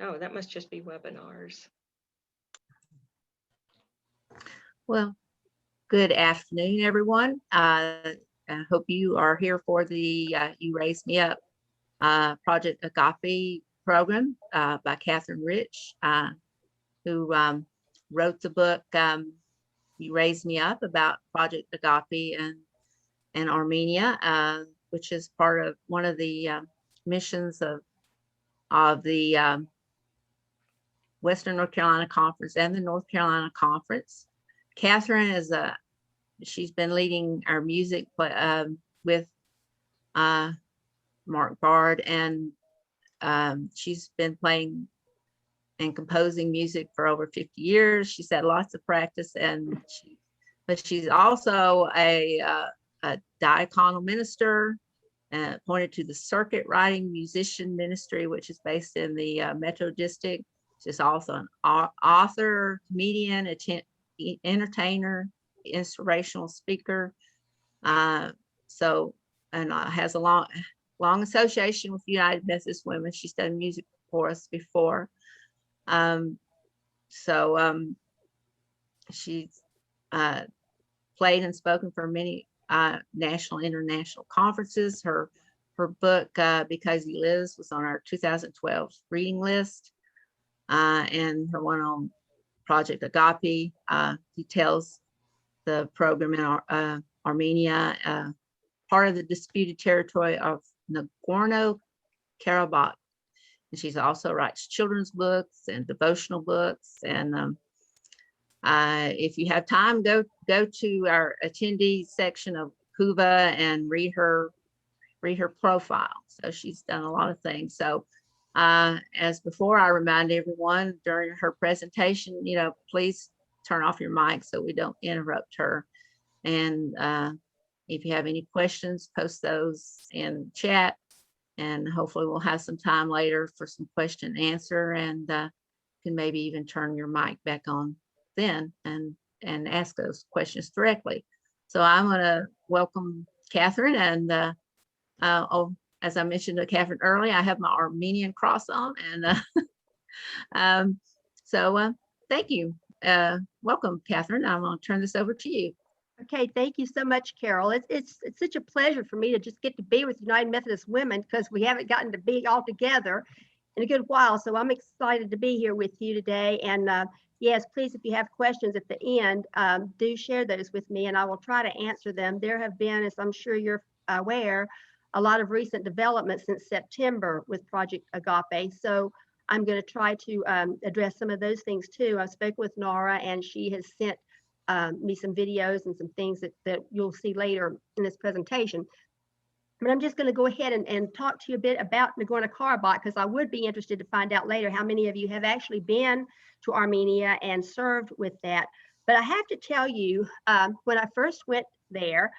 Oh, that must just be webinars. Well, good afternoon, everyone. I hope you are here for the You Raise Me Up Project AGAPE program by Catherine Ritch, who wrote the book You Raise Me Up about Project AGAPE and Armenia, which is part of one of the missions of the Western North Carolina Conference and the North Carolina Conference. Catherine she's been leading our music with Mark Bard, and she's been playing and composing music for over 50 years. She's had lots of practice, but she's also a diaconal minister, appointed to the Circuit Writing Musician Ministry, which is based in the Metro District. She's also an author, comedian, entertainer, inspirational speaker. And has a long association with United Methodist Women. She's done music for us before. She's played and spoken for many national and international conferences. Her book, Because He Lives, was on our 2012 reading list. And her one on Project AGAPE details the program in Armenia, part of the disputed territory of Nagorno-Karabakh. And she's also writes children's books and devotional books. And if you have time, go to our attendee section of Kuva and read her profile. So she's done a lot of things. So as before, I remind everyone during her presentation, please turn off your mic so we don't interrupt her. And if you have any questions, post those in chat, and hopefully we'll have some time later for some question and answer, and can maybe even turn your mic back on then and ask those questions directly. So I'm going to welcome Catherine, and as I mentioned to Catherine earlier, I have my Armenian cross on, and so thank you. Welcome, Catherine. I'm going to turn this over to you. Okay, thank you so much, Carol. It's such a pleasure for me to just get to be with United Methodist Women, because we haven't gotten to be all together in a good while. So I'm excited to be here with you today. And yes, please, if you have questions at the end, do share those with me, and I will try to answer them. There have been, as I'm sure you're aware, a lot of recent developments since September with Project AGAPE. So I'm going to try to address some of those things too. I spoke with Nara, and she has sent me some videos and some things that you'll see later in this presentation. But I'm just going to go ahead and talk to you a bit about Nagorno-Karabakh, because I would be interested to find out later how many of you have actually been to Armenia and served with that. But I have to tell you, when I first went there,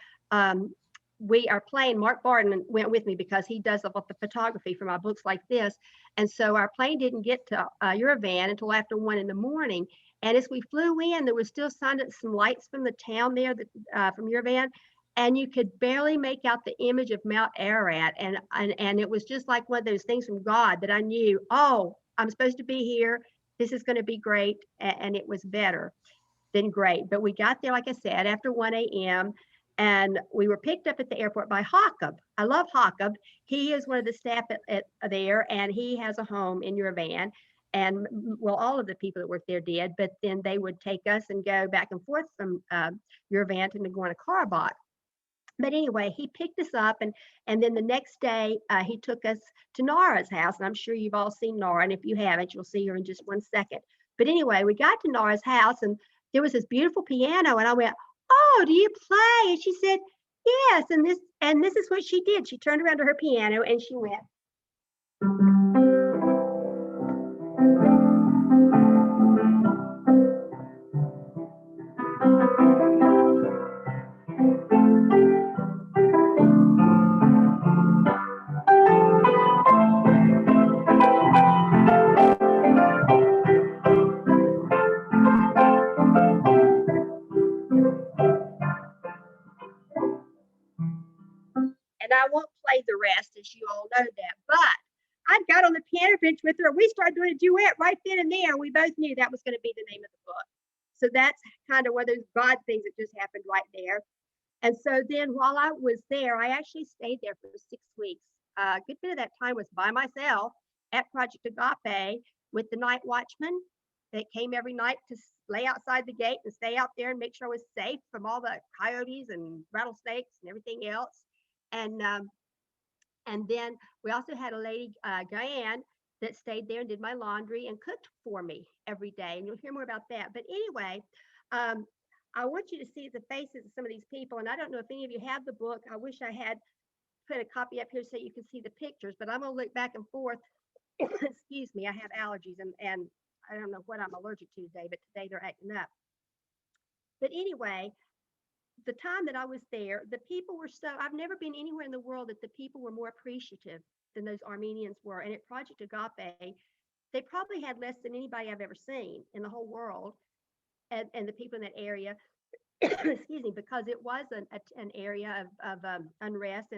we are playing, Mark Barden went with me because he does the photography for my books like this. And so our plane didn't get to Yerevan until after 1 in the morning. And as we flew in, there was still some lights from the town there, from Yerevan, and you could barely make out the image of Mount Ararat. And it was just like one of those things from God that I knew, oh, I'm supposed to be here. This is going to be great. And it was better than great. But we got there, like I said, after 1 a.m. And we were picked up at the airport by Jakob. I love Jakob. He is one of the staff at there, and he has a home in Yerevan. And well, all of the people that worked there did, but then they would take us and go back and forth from Yerevan to Nagorno-Karabakh. But anyway, he picked us up, and then the next day he took us to Nara's house. And I'm sure you've all seen Nara, and if you haven't, you'll see her in just 1 second. But anyway, we got to Nara's house, and there was this beautiful piano, and I went, "Oh, do you play?" And she said, "Yes." And this is what she did. She turned around to her piano and she went. And I won't play the rest, as you all know that, but I got on the piano bench with her. We started doing a duet right then and there. We both knew that was going to be the name of the book. So that's kind of one of those God things that just happened right there. And so then while I was there, I actually stayed there for 6 weeks. A good bit of that time was by myself at Project AGAPE with the night watchman that came every night to lay outside the gate and stay out there and make sure I was safe from all the coyotes and rattlesnakes and everything else. And then we also had a lady, Diane, that stayed there and did my laundry and cooked for me every day. And you'll hear more about that. But anyway, I want you to see the faces of some of these people. And I don't know if any of you have the book. I wish I had put a copy up here so you can see the pictures, but I'm going to look back and forth. Excuse me, I have allergies and I don't know what I'm allergic to today, but today they're acting up. But anyway, the time that I was there, the people were so, I've never been anywhere in the world that the people were more appreciative than those Armenians were. And at Project AGAPE, they probably had less than anybody I've ever seen in the whole world. And the people in that area, excuse me, because it was an area of unrest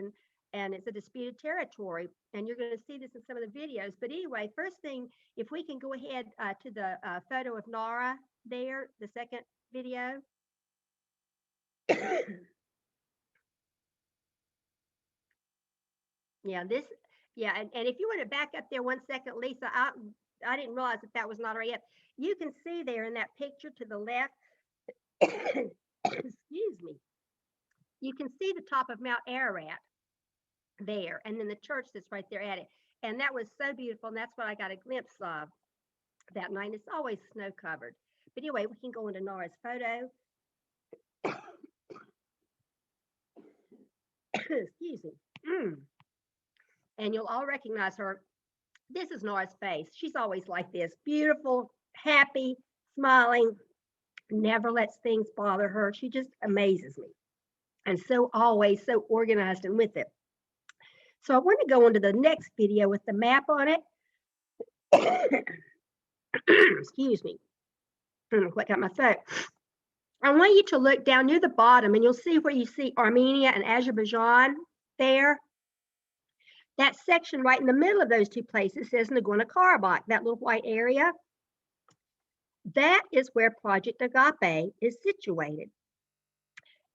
and it's a disputed territory. And you're going to see this in some of the videos. But anyway, first thing, if we can go ahead to the photo of Nara there, the second video. Yeah, and if you want to back up there 1 second, Lisa, I didn't realize that was not already up. You can see there in that picture to the left, excuse me, you can see the top of Mount Ararat there, and then the church that's right there at it. And that was so beautiful, and that's what I got a glimpse of that night. It's always snow covered. But anyway, we can go into Nara's photo. Excuse me. And you'll all recognize her. This is Nara's face. She's always like this, beautiful, happy, smiling, never lets things bother her. She just amazes me. And so always so organized and with it. So I want to go on to the next video with the map on it. Excuse me. What got my throat? I want you to look down near the bottom and you'll see where you see Armenia and Azerbaijan there. That section right in the middle of those two places says Nagorno-Karabakh, that little white area. That is where Project AGAPE is situated.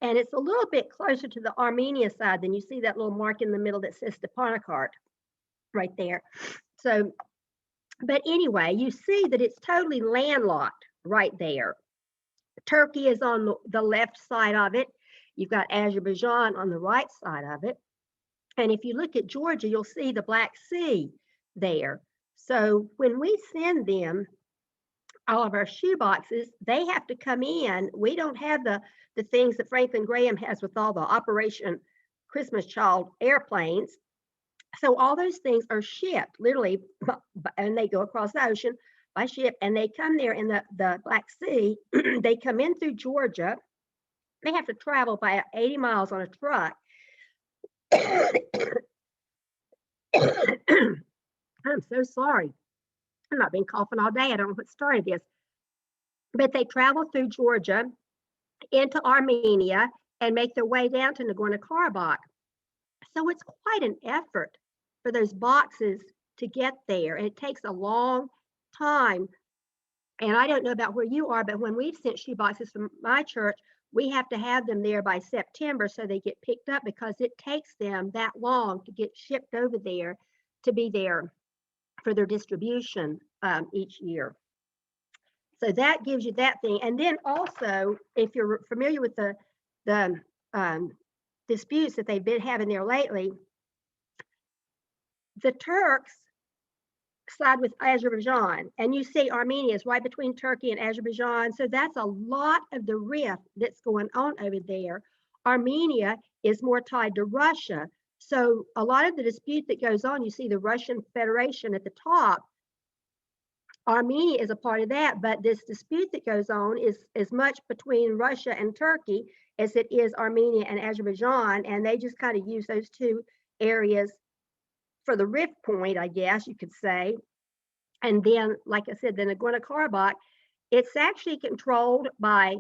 And it's a little bit closer to the Armenia side than you see that little mark in the middle that says Stepanakert right there. So, but anyway, you see that it's totally landlocked right there. Turkey is on the left side of it. You've got Azerbaijan on the right side of it. And if you look at Georgia, you'll see the Black Sea there. So when we send them all of our shoe boxes, they have to come in. We don't have the things that Franklin Graham has with all the Operation Christmas Child airplanes. So all those things are shipped literally, and they go across the ocean by ship, and they come there in the Black Sea. They come in through Georgia. They have to travel by 80 miles on a truck. I'm so sorry. I've not been coughing all day. I don't know what started this. But they travel through Georgia into Armenia and make their way down to Nagorno-Karabakh. So it's quite an effort for those boxes to get there. And it takes a long time. And I don't know about where you are, but when we've sent shoe boxes from my church, we have to have them there by September so they get picked up, because it takes them that long to get shipped over there to be there for their distribution each year. So that gives you that thing. And then also, if you're familiar with the disputes that they've been having there lately, the Turks side with Azerbaijan, and you see Armenia is right between Turkey and Azerbaijan. So that's a lot of the rift that's going on over there. Armenia is more tied to Russia. So a lot of the dispute that goes on, you see the Russian Federation at the top. Armenia is a part of that, but this dispute that goes on is as much between Russia and Turkey as it is Armenia and Azerbaijan, and they just kind of use those two areas for the rift point, I guess you could say. And then, like I said, the Nagorno-Karabakh, it's actually controlled by,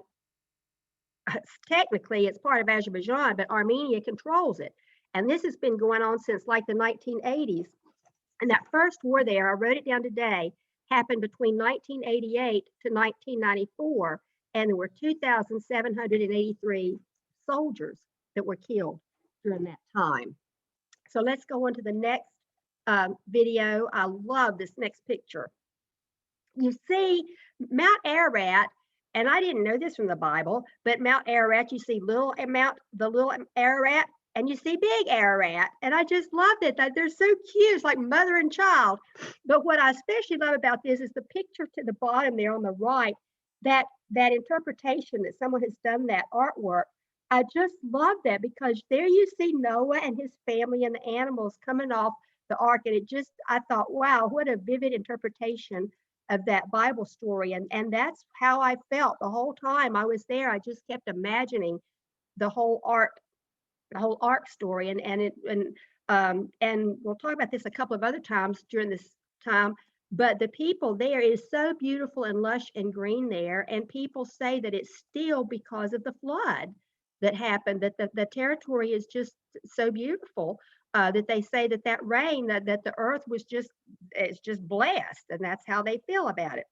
technically it's part of Azerbaijan, but Armenia controls it. And this has been going on since like the 1980s. And that first war there, I wrote it down today, happened between 1988 to 1994, and there were 2,783 soldiers that were killed during that time. So let's go on to the next video. I love this next picture. You see Mount Ararat, and I didn't know this from the Bible, but Mount Ararat, you see the little Ararat, and you see big Ararat. And I just loved it. They're so cute. It's like mother and child. But what I especially love about this is the picture to the bottom there on the right, that interpretation that someone has done that artwork. I just love that, because there you see Noah and his family and the animals coming off the ark. And I thought, wow, what a vivid interpretation of that Bible story. And that's how I felt the whole time I was there. I just kept imagining the whole ark story. And we'll talk about this a couple of other times during this time. But the people there is so beautiful and lush and green there. And people say that it's still because of the flood that happened, that the territory is just so beautiful, that they say that rain, that the earth was just blessed, and that's how they feel about it.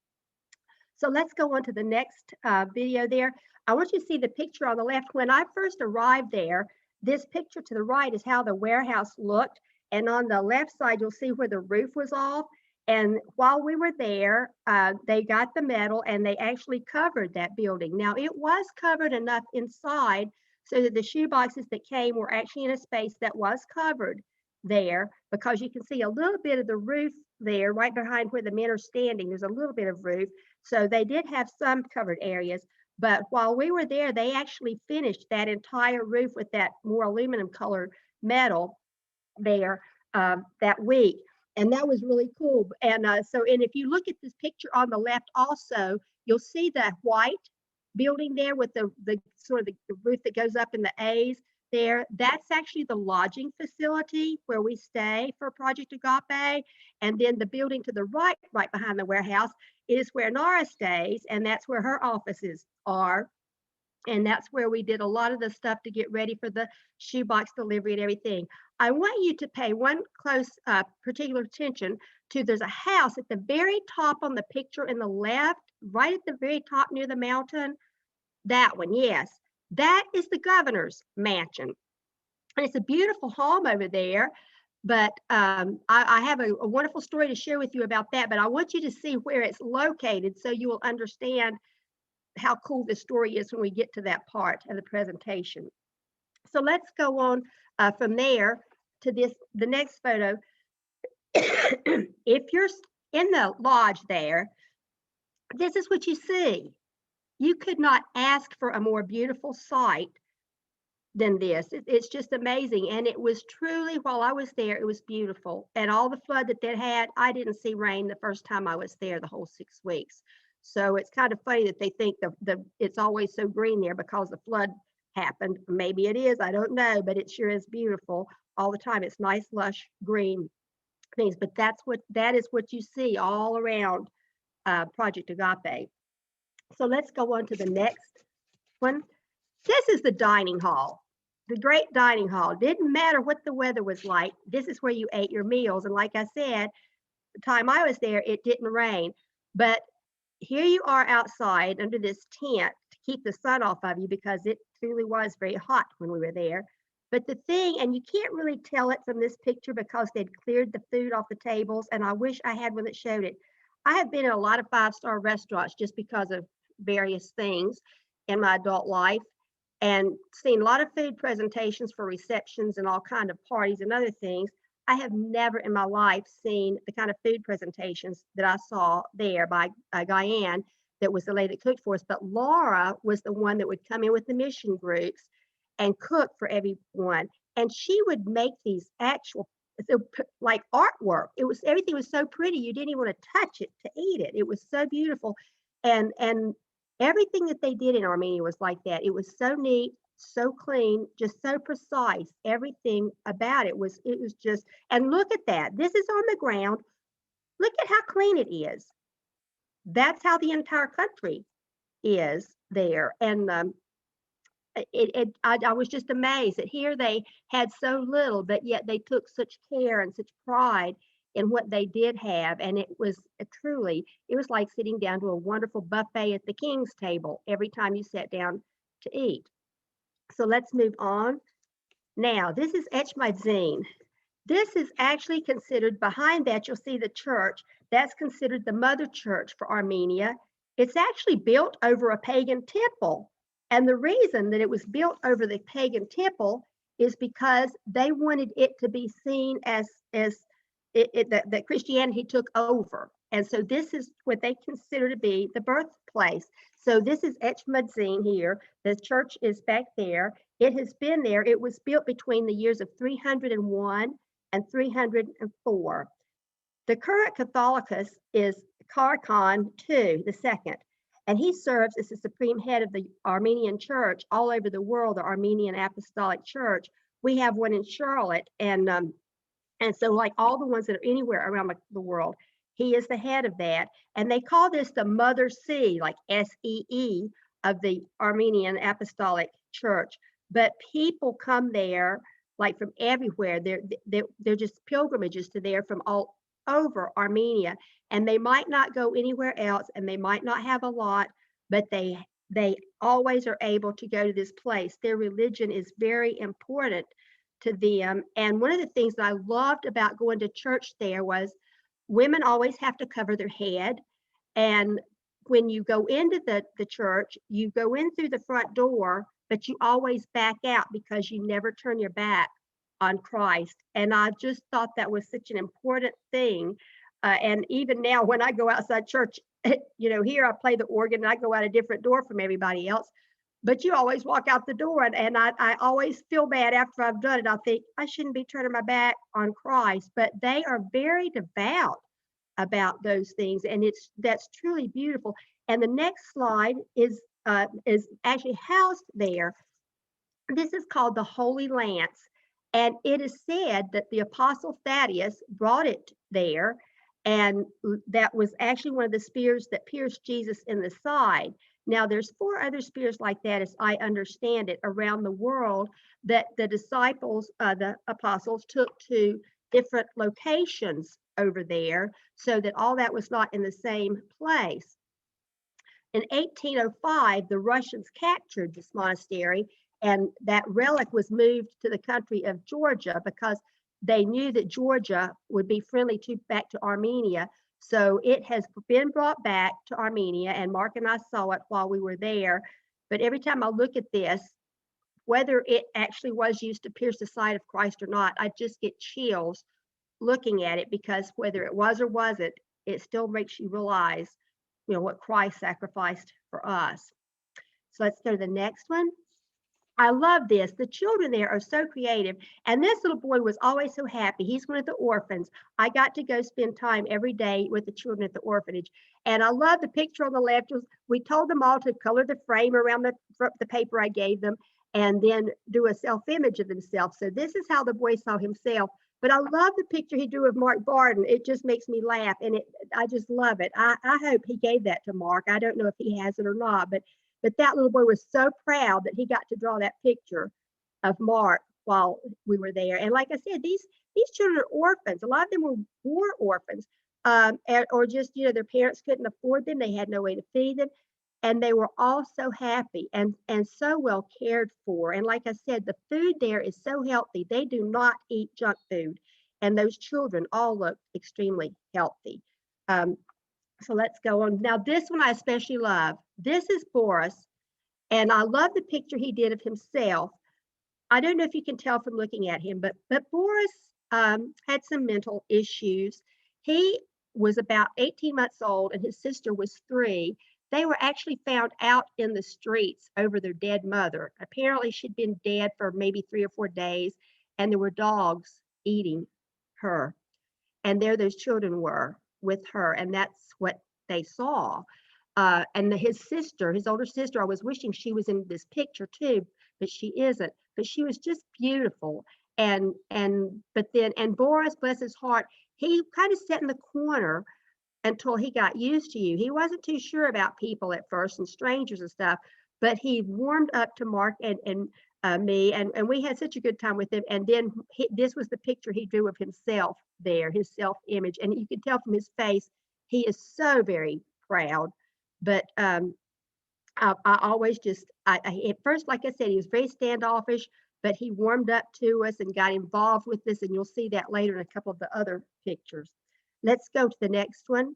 So let's go on to the next video there. I want you to see the picture on the left. When I first arrived there, this picture to the right is how the warehouse looked. And on the left side, you'll see where the roof was off. And while we were there, they got the metal and they actually covered that building. Now, it was covered enough inside so that the shoe boxes that came were actually in a space that was covered there, because you can see a little bit of the roof there right behind where the men are standing. There's a little bit of roof. So they did have some covered areas. But while we were there, they actually finished that entire roof with that more aluminum colored metal there that week. And that was really cool. And and if you look at this picture on the left also, you'll see that white building there with the sort of the roof that goes up in the A's there. That's actually the lodging facility where we stay for Project AGAPE. And then the building to the right behind the warehouse, is where Nara stays, and that's where her offices are. And that's where we did a lot of the stuff to get ready for the shoebox delivery and everything. I want you to pay one close particular attention to, there's a house at the very top on the picture in the left, right at the very top near the mountain. That one, yes. That is the governor's mansion. And it's a beautiful home over there. But I have a wonderful story to share with you about that. But I want you to see where it's located so you will understand how cool this story is when we get to that part of the presentation. So let's go on from there to the next photo. If you're in the lodge there, this is what you see. You could not ask for a more beautiful sight than this. It's just amazing. And it was truly, while I was there, it was beautiful. And all the flood that they had, I didn't see rain the first time I was there the whole 6 weeks. So it's kind of funny that they think it's always so green there because the flood happened. Maybe it is, I don't know, but it sure is beautiful all the time. It's nice, lush, green things. But that is what you see all around Project AGAPE. So let's go on to the next one. This is the dining hall, the great dining hall. Didn't matter what the weather was like. This is where you ate your meals. And like I said, the time I was there, it didn't rain. But here you are outside under this tent to keep the sun off of you, because it truly was very hot when we were there. But the thing, and you can't really tell it from this picture because they'd cleared the food off the tables, and I wish I had one that showed it. I have been in a lot of five-star restaurants just because of various things in my adult life, and seen a lot of food presentations for receptions and all kinds of parties and other things. I have never in my life seen the kind of food presentations that I saw there by Diane, that was the lady that cooked for us. But Laura was the one that would come in with the mission groups and cook for everyone. And she would make these actual, like artwork. Everything was so pretty, you didn't even want to touch it to eat it. It was so beautiful. And everything that they did in Armenia was like that. It was so neat, so clean, just so precise. Everything about it was just, and look at that. This is on the ground. Look at how clean it is. That's how the entire country is there. And I was just amazed that here they had so little, but yet they took such care and such pride in what they did have. And it was it was like sitting down to a wonderful buffet at the king's table every time you sat down to eat. So let's move on. Now, this is Echmiadzin. This is actually considered, behind that, you'll see the church. That's considered the mother church for Armenia. It's actually built over a pagan temple. And the reason that it was built over the pagan temple is because they wanted it to be seen as that Christianity took over. And so this is what they consider to be the birthplace. So this is Echmiadzin here. The church is back there. It has been there. It was built between the years of 301 and 304. The current Catholicos is Karakan II, the second, and he serves as the supreme head of the Armenian church all over the world, the Armenian Apostolic Church. We have one in Charlotte, and so like all the ones that are anywhere around the world, he is the head of that. And they call this the Mother See, like SEE, of the Armenian Apostolic Church. But people come there like from everywhere. They're just pilgrimages to there from all over Armenia, and they might not go anywhere else, and they might not have a lot, but they always are able to go to this place. Their religion is very important to them. And one of the things that I loved about going to church there was women always have to cover their head. And when you go into the church, you go in through the front door, but you always back out because you never turn your back on Christ. And I just thought that was such an important thing. And even now, when I go outside church, here I play the organ and I go out a different door from everybody else. But you always walk out the door, and I always feel bad after I've done it. I think I shouldn't be turning my back on Christ, but they are very devout about those things, and that's truly beautiful. And the next slide is actually housed there. This is called the Holy Lance, and it is said that the Apostle Thaddeus brought it there, and that was actually one of the spears that pierced Jesus in the side. Now, there's 4 other spears like that, as I understand it, around the world that the disciples, the apostles, took to different locations over there, so that all that was not in the same place. In 1805, the Russians captured this monastery, and that relic was moved to the country of Georgia because they knew that Georgia would be friendly back to Armenia. So it has been brought back to Armenia, and Mark and I saw it while we were there. But every time I look at this, whether it actually was used to pierce the side of Christ or not, I just get chills looking at it, because whether it was or wasn't, it still makes you realize, what Christ sacrificed for us. So let's go to the next one. I love this. The children there are so creative. And this little boy was always so happy. He's one of the orphans. I got to go spend time every day with the children at the orphanage. And I love the picture on the left. We told them all to color the frame around the paper I gave them, and then do a self-image of themselves. So this is how the boy saw himself. But I love the picture he drew of Mark Barden. It just makes me laugh, and I just love it. I hope he gave that to Mark. I don't know if he has it or not, but that little boy was so proud that he got to draw that picture of Mark while we were there. And like I said, these children are orphans. A lot of them were war orphans, or just, their parents couldn't afford them. They had no way to feed them. And they were all so happy and so well cared for. And like I said, the food there is so healthy. They do not eat junk food. And those children all look extremely healthy. So let's go on. Now, this one I especially love. This is Boris, and I love the picture he did of himself. I don't know if you can tell from looking at him, but Boris had some mental issues. He was about 18 months old, and his sister was 3. They were actually found out in the streets over their dead mother. Apparently, she'd been dead for maybe 3 or 4 days, and there were dogs eating her. And there those children were with her, and that's what they saw. And his older sister, I was wishing she was in this picture too, but she isn't. But she was just beautiful. And Boris, bless his heart, he kind of sat in the corner until he got used to you. He wasn't too sure about people at first and strangers and stuff, but he warmed up to Mark and me, and we had such a good time with him. And then this was the picture he drew of himself there, his self-image, and you can tell from his face he is so very proud. But I always just at first, like I said, he was very standoffish, but he warmed up to us and got involved with us, and you'll see that later in a couple of the other pictures. Let's go to the next one.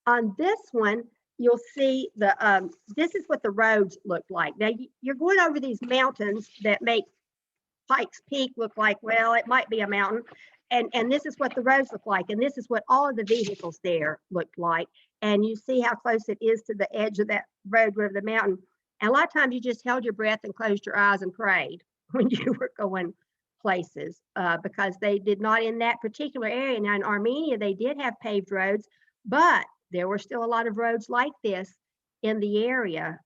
On this one, you'll see this is what the roads look like. Now you're going over these mountains that make Pikes Peak look like, well, it might be a mountain. And this is what the roads look like. And this is what all of the vehicles there looked like. And you see how close it is to the edge of that road over the mountain. And a lot of times you just held your breath and closed your eyes and prayed when you were going places, because they did not, in that particular area. Now in Armenia, they did have paved roads, but there were still a lot of roads like this in the area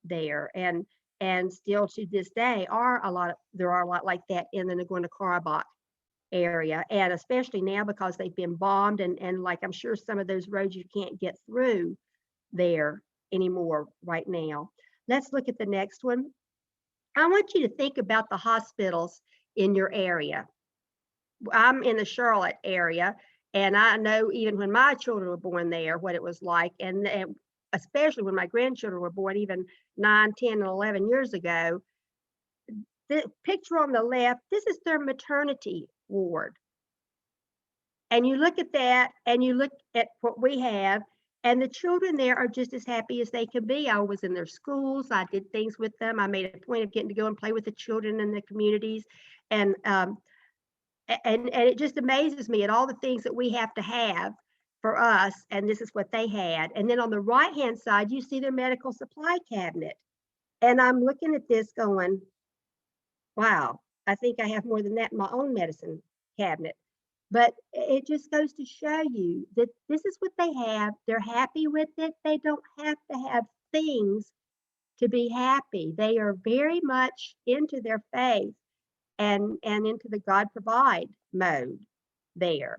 there. And still to this day there are a lot like that in the Nagorno-Karabakh area, and especially now because they've been bombed, and like I'm sure some of those roads you can't get through there anymore right now. Let's look at the next one. I want you to think about the hospitals in your area. I'm in the Charlotte area, and I know even when my children were born there, what it was like, and especially when my grandchildren were born, even 9, 10, and 11 years ago. The picture on the left, this is their maternity ward. And you look at that, and you look at what we have, and the children there are just as happy as they can be. I was in their schools. I did things with them. I made a point of getting to go and play with the children in the communities. And it just amazes me at all the things that we have to have for us, and this is what they had. And then on the right-hand side, you see their medical supply cabinet. And I'm looking at this going, wow, I think I have more than that in my own medicine cabinet. But it just goes to show you that this is what they have. They're happy with it. They don't have to have things to be happy. They are very much into their faith and into the God provide mode there.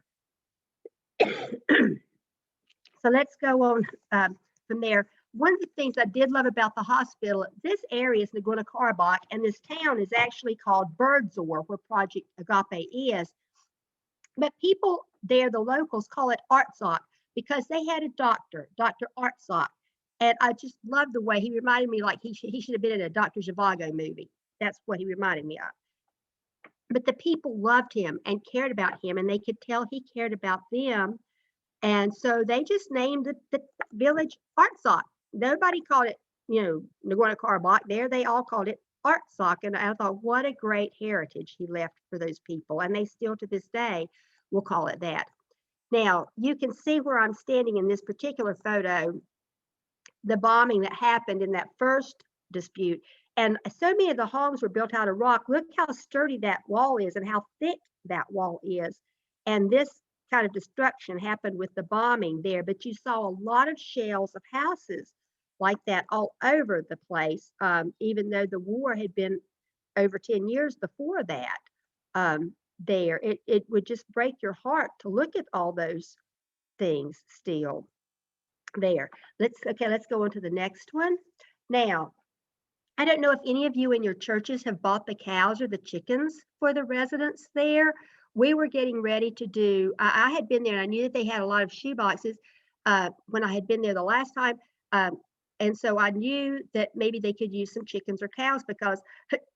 So let's go on from there. One of the things I did love about the hospital, this area is Nagorno-Karabakh, and this town is actually called Birdzor, where Project AGAPE is. But people there, the locals, call it Artsakh because they had a doctor, Dr. Artsakh. And I just loved the way he reminded me like he should have been in a Dr. Zhivago movie. That's what he reminded me of. But the people loved him and cared about him, and they could tell he cared about them. And so they just named the village Artsakh. Nobody called it, Nagorno-Karabakh there. They all called it Artsakh. And I thought, what a great heritage he left for those people. And they still to this day will call it that. Now, you can see where I'm standing in this particular photo, the bombing that happened in that first dispute. And so many of the homes were built out of rock. Look how sturdy that wall is and how thick that wall is. And this kind of destruction happened with the bombing there, but you saw a lot of shells of houses like that all over the place, even though the war had been over 10 years before that. There, it would just break your heart to look at all those things still there. Let's go on to the next one. Now, I don't know if any of you in your churches have bought the cows or the chickens for the residents there. We were getting ready to do, I had been there and I knew that they had a lot of shoe boxes when I had been there the last time. And so I knew that maybe they could use some chickens or cows because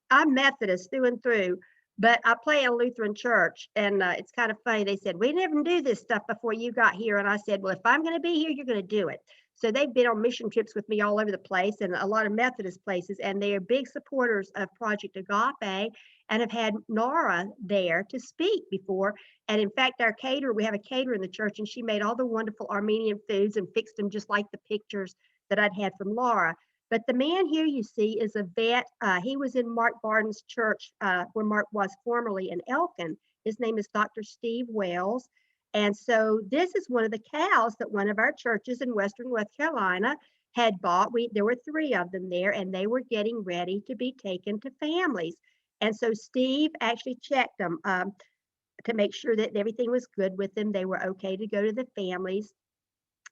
I'm Methodist through and through, but I play in a Lutheran church. And it's kind of funny. They said, we never do this stuff before you got here. And I said, well, if I'm going to be here, you're going to do it. So they've been on mission trips with me all over the place and a lot of Methodist places. And they are big supporters of Project AGAPE and have had Nora there to speak before. And in fact, our caterer, we have a caterer in the church, and she made all the wonderful Armenian foods and fixed them just like the pictures that I'd had from Laura. But the man here you see is a vet. He was in Mark Barden's church where Mark was formerly in Elkin. His name is Dr. Steve Wells. And so this is one of the cows that one of our churches in Western North Carolina had bought. There were 3 of them there, and they were getting ready to be taken to families. And so Steve actually checked them to make sure that everything was good with them. They were okay to go to the families,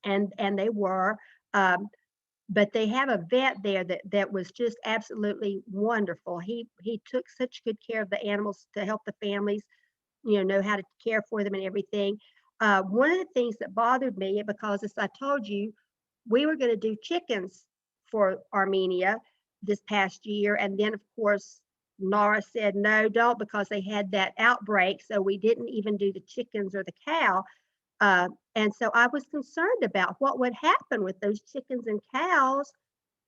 and they were. but they have a vet there that was just absolutely wonderful. He took such good care of the animals to help the families, know how to care for them and everything. One of the things that bothered me, because as I told you, we were going to do chickens for Armenia this past year. And then, of course, Nara said, no, don't, because they had that outbreak. So we didn't even do the chickens or the cow. And so I was concerned about what would happen with those chickens and cows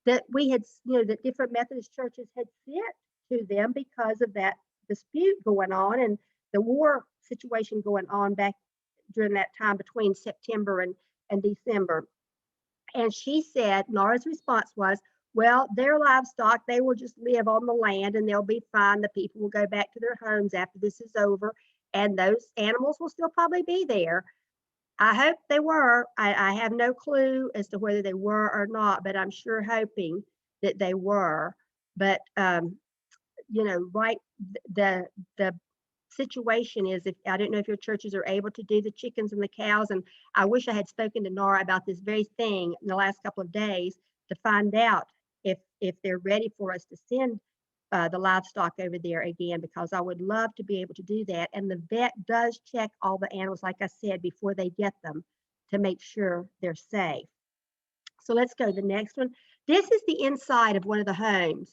that we had, that different Methodist churches had sent to them because of that dispute going on and the war situation going on back during that time between September and December. And she said, Nara's response was, well, their livestock, they will just live on the land and they'll be fine. The people will go back to their homes after this is over, and those animals will still probably be there. I hope they were. I have no clue as to whether they were or not, but I'm sure hoping that they were. But right, the situation is, if I don't know if your churches are able to do the chickens and the cows, and I wish I had spoken to Nara about this very thing in the last couple of days to find out if they're ready for us to send the livestock over there again, because I would love to be able to do that. And the vet does check all the animals, like I said, before they get them to make sure they're safe. So let's go to the next one. This is the inside of one of the homes.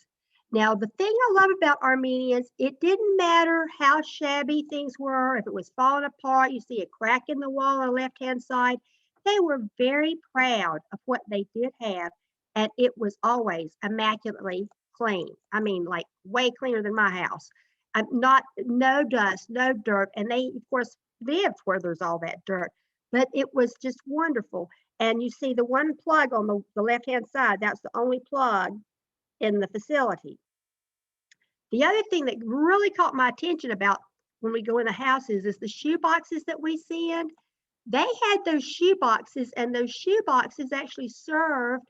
Now, the thing I love about Armenians, it didn't matter how shabby things were, if it was falling apart, you see a crack in the wall on the left-hand side, they were very proud of what they did have, and it was always immaculately clean. I mean, like way cleaner than my house. No dust, no dirt, and they, of course, lived where there's all that dirt, but it was just wonderful. And you see the one plug on the left-hand side, that's the only plug in the facility. The other thing that really caught my attention about when we go in the houses is the shoe boxes that we send. They had those shoe boxes, and those shoe boxes actually served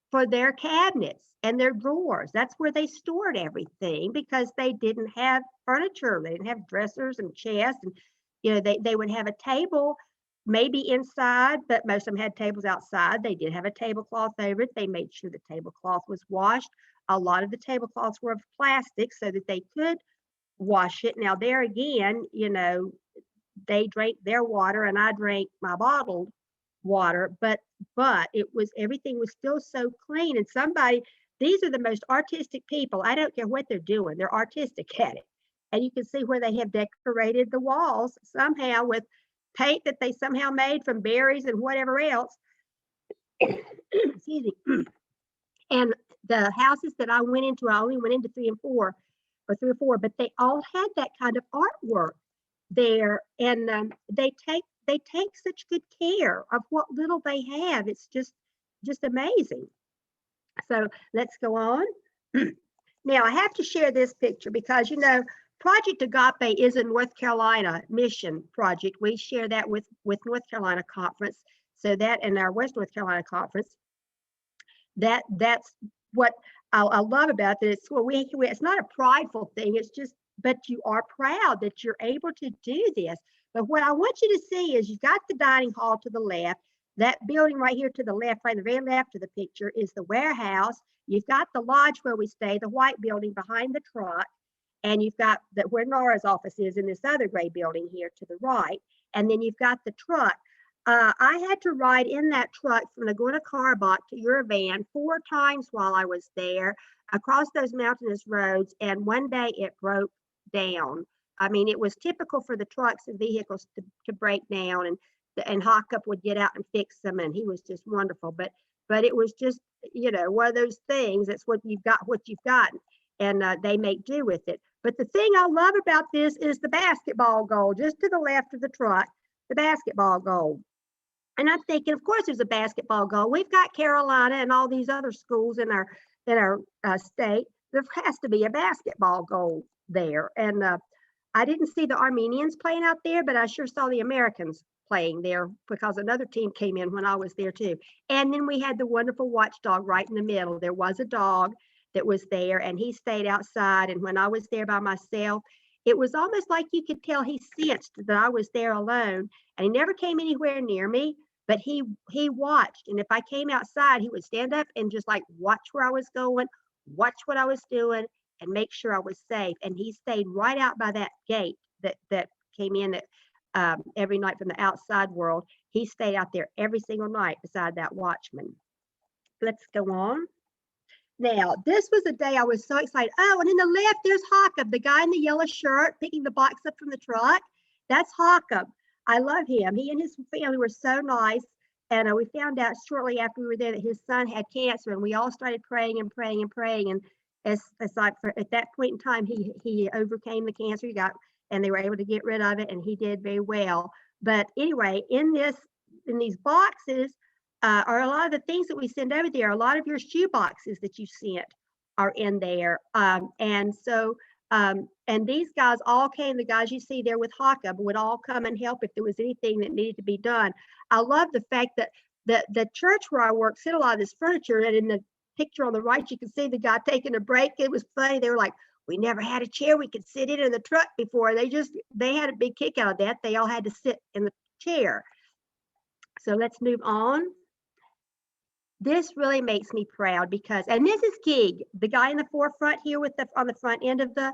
for their cabinets and their drawers. That's where they stored everything, because they didn't have furniture. They didn't have dressers and chests, and they would have a table maybe inside, but most of them had tables outside. They did have a tablecloth over it. They made sure the tablecloth was washed. A lot of the tablecloths were of plastic so that they could wash it. Now, there again, they drank their water and I drank my bottled water, but everything was still so clean. And these are the most artistic people. I don't care what they're doing. They're artistic at it. And you can see where they have decorated the walls somehow with paint that they somehow made from berries and whatever else. Excuse me. And the houses that I went into, I only went into 3 or 4, but they all had that kind of artwork there, and they take such good care of what little they have. It's just amazing. So let's go on. Now I have to share this picture because Project AGAPE is a North Carolina mission project. We share that with North Carolina Conference. So that in our West North Carolina Conference, that's what I love about it. It's not a prideful thing. It's just, but you are proud that you're able to do this. But what I want you to see is you've got the dining hall to the left. That building right here to the left, right in the very left of the picture, is the warehouse. You've got the lodge where we stay, the white building behind the truck. And you've got where Nara's office is in this other gray building here to the right. And then you've got the truck. I had to ride in that truck from Laguna-Carbach to Yerevan 4 times while I was there, across those mountainous roads, and one day it broke down. I mean, it was typical for the trucks and vehicles to break down, and Hockup would get out and fix them, and he was just wonderful. But it was just, one of those things. That's what you've got, and they make do with it. But the thing I love about this is the basketball goal, just to the left of the truck, the basketball goal. And I'm thinking, of course, there's a basketball goal. We've got Carolina and all these other schools in our state. There has to be a basketball goal there. And I didn't see the Armenians playing out there, but I sure saw the Americans playing there because another team came in when I was there too. And then we had the wonderful watchdog right in the middle. There was a dog that was there, and he stayed outside. And when I was there by myself, it was almost like you could tell he sensed that I was there alone, and he never came anywhere near me, but he watched. And if I came outside, he would stand up and just like watch where I was going, watch what I was doing, and make sure I was safe. And he stayed right out by that gate that came in every night from the outside world. He stayed out there every single night beside that watchman. Let's go on. Now, this was the day I was so excited. Oh, and in the left, there's Jacob, the guy in the yellow shirt picking the box up from the truck. That's Jacob. I love him. He and his family were so nice. And we found out shortly after we were there that his son had cancer, and we all started praying and praying and praying. And as like at that point in time, he overcame the cancer he got, and they were able to get rid of it, and he did very well. But anyway, in these boxes are a lot of the things that we send over there. A lot of your shoe boxes that you sent are in there. And these guys all came, the guys you see there with Jacob would all come and help if there was anything that needed to be done. I love the fact that the church where I work sent a lot of this furniture, and in the picture on the right, you can see the guy taking a break. It was funny. They were like, we never had a chair we could sit in the truck before. They had a big kick out of that. They all had to sit in the chair. So let's move on. This really makes me proud because, and this is Gig, the guy in the forefront here on the front end of the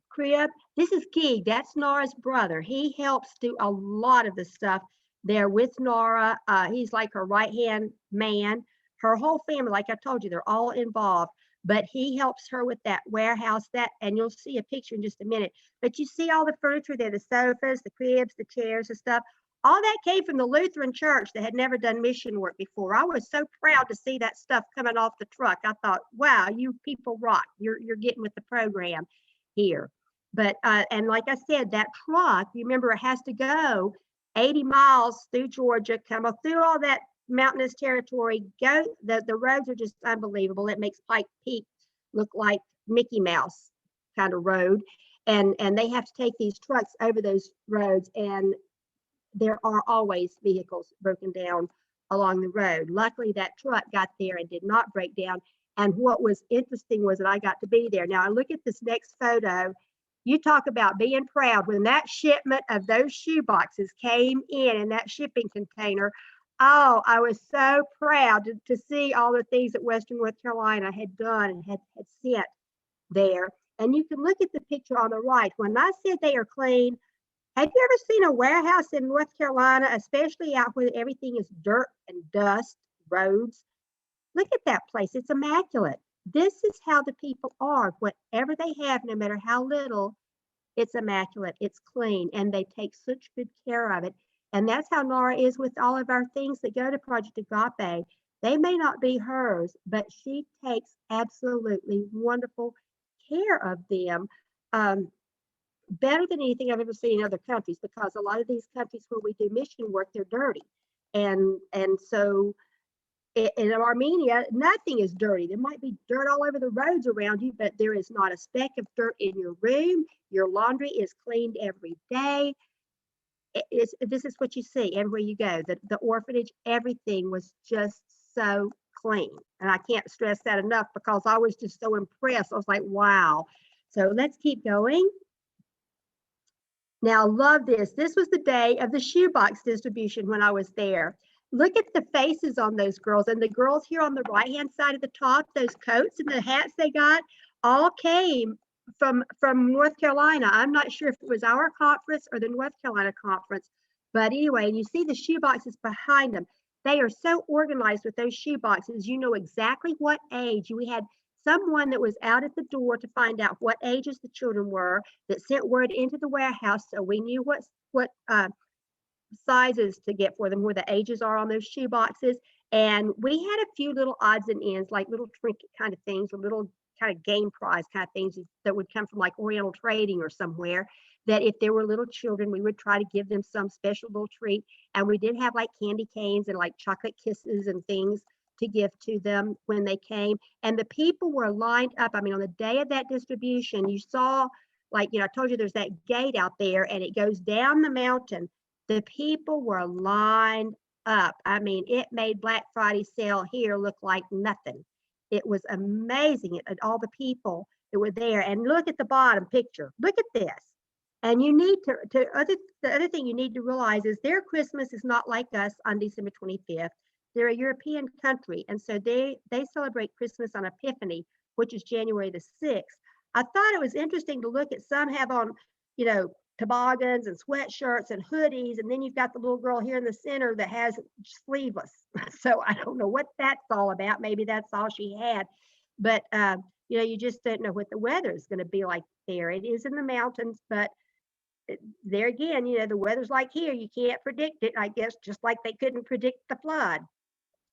crib. This is Gig, that's Nora's brother. He helps do a lot of the stuff there with Nora. He's like her right-hand man. Her whole family, like I told you, they're all involved, but he helps her with that warehouse, and you'll see a picture in just a minute. But you see all the furniture there, the sofas, the cribs, the chairs and stuff. All that came from the Lutheran church that had never done mission work before. I was so proud to see that stuff coming off the truck. I thought, wow, you people rock. You're getting with the program here. But, and like I said, that truck, you remember it has to go 80 miles through Georgia, come up through all that mountainous territory, the roads are just unbelievable. It makes Pike Peak look like Mickey Mouse kind of road. And they have to take these trucks over those roads, and there are always vehicles broken down along the road. Luckily, that truck got there and did not break down. And what was interesting was that I got to be there. Now, I look at this next photo. You talk about being proud. When that shipment of those shoe boxes came in that shipping container, oh, I was so proud to see all the things that Western North Carolina had done and had sent there. And you can look at the picture on the right. When I said they are clean, have you ever seen a warehouse in North Carolina, especially out where everything is dirt and dust, roads? Look at that place. It's immaculate. This is how the people are. Whatever they have, no matter how little, it's immaculate. It's clean, and they take such good care of it. And that's how Nora is with all of our things that go to Project AGAPE. They may not be hers, but she takes absolutely wonderful care of them. Better than anything I've ever seen in other countries, because a lot of these countries where we do mission work, they're dirty. And so in Armenia, nothing is dirty. There might be dirt all over the roads around you, but there is not a speck of dirt in your room. Your laundry is cleaned every day. This is what you see everywhere you go. The orphanage, everything was just so clean. And I can't stress that enough because I was just so impressed. I was like, wow. So let's keep going. Now, love this. This was the day of the shoebox distribution when I was there. Look at the faces on those girls. And the girls here on the right-hand side of the top, those coats and the hats they got, all came from North Carolina. I'm not sure if it was our conference or the North Carolina conference. But anyway, and you see the shoeboxes behind them. They are so organized with those shoeboxes. You know exactly what age. We had someone that was out at the door to find out what ages the children were, that sent word into the warehouse so we knew what sizes to get for them, where the ages are on those shoe boxes. And we had a few little odds and ends, like little trinket kind of things, or little kind of game prize kind of things that would come from like Oriental Trading or somewhere, that if there were little children, we would try to give them some special little treat. And we did have like candy canes and like chocolate kisses and things to give to them when they came. And the people were lined up. I mean, on the day of that distribution, you saw, like, I told you there's that gate out there and it goes down the mountain. The people were lined up. I mean, it made Black Friday sale here look like nothing. It was amazing at all the people that were there. And look at the bottom picture. Look at this. And you need the other thing you need to realize is their Christmas is not like us on December 25th. They're a European country, and so they celebrate Christmas on Epiphany, which is January the 6th. I thought it was interesting to look at some have on, toboggans and sweatshirts and hoodies, and then you've got the little girl here in the center that has sleeveless. So I don't know what that's all about. Maybe that's all she had, but you just don't know what the weather is going to be like there. It is in the mountains, but there again, the weather's like here. You can't predict it, I guess, just like they couldn't predict the flood.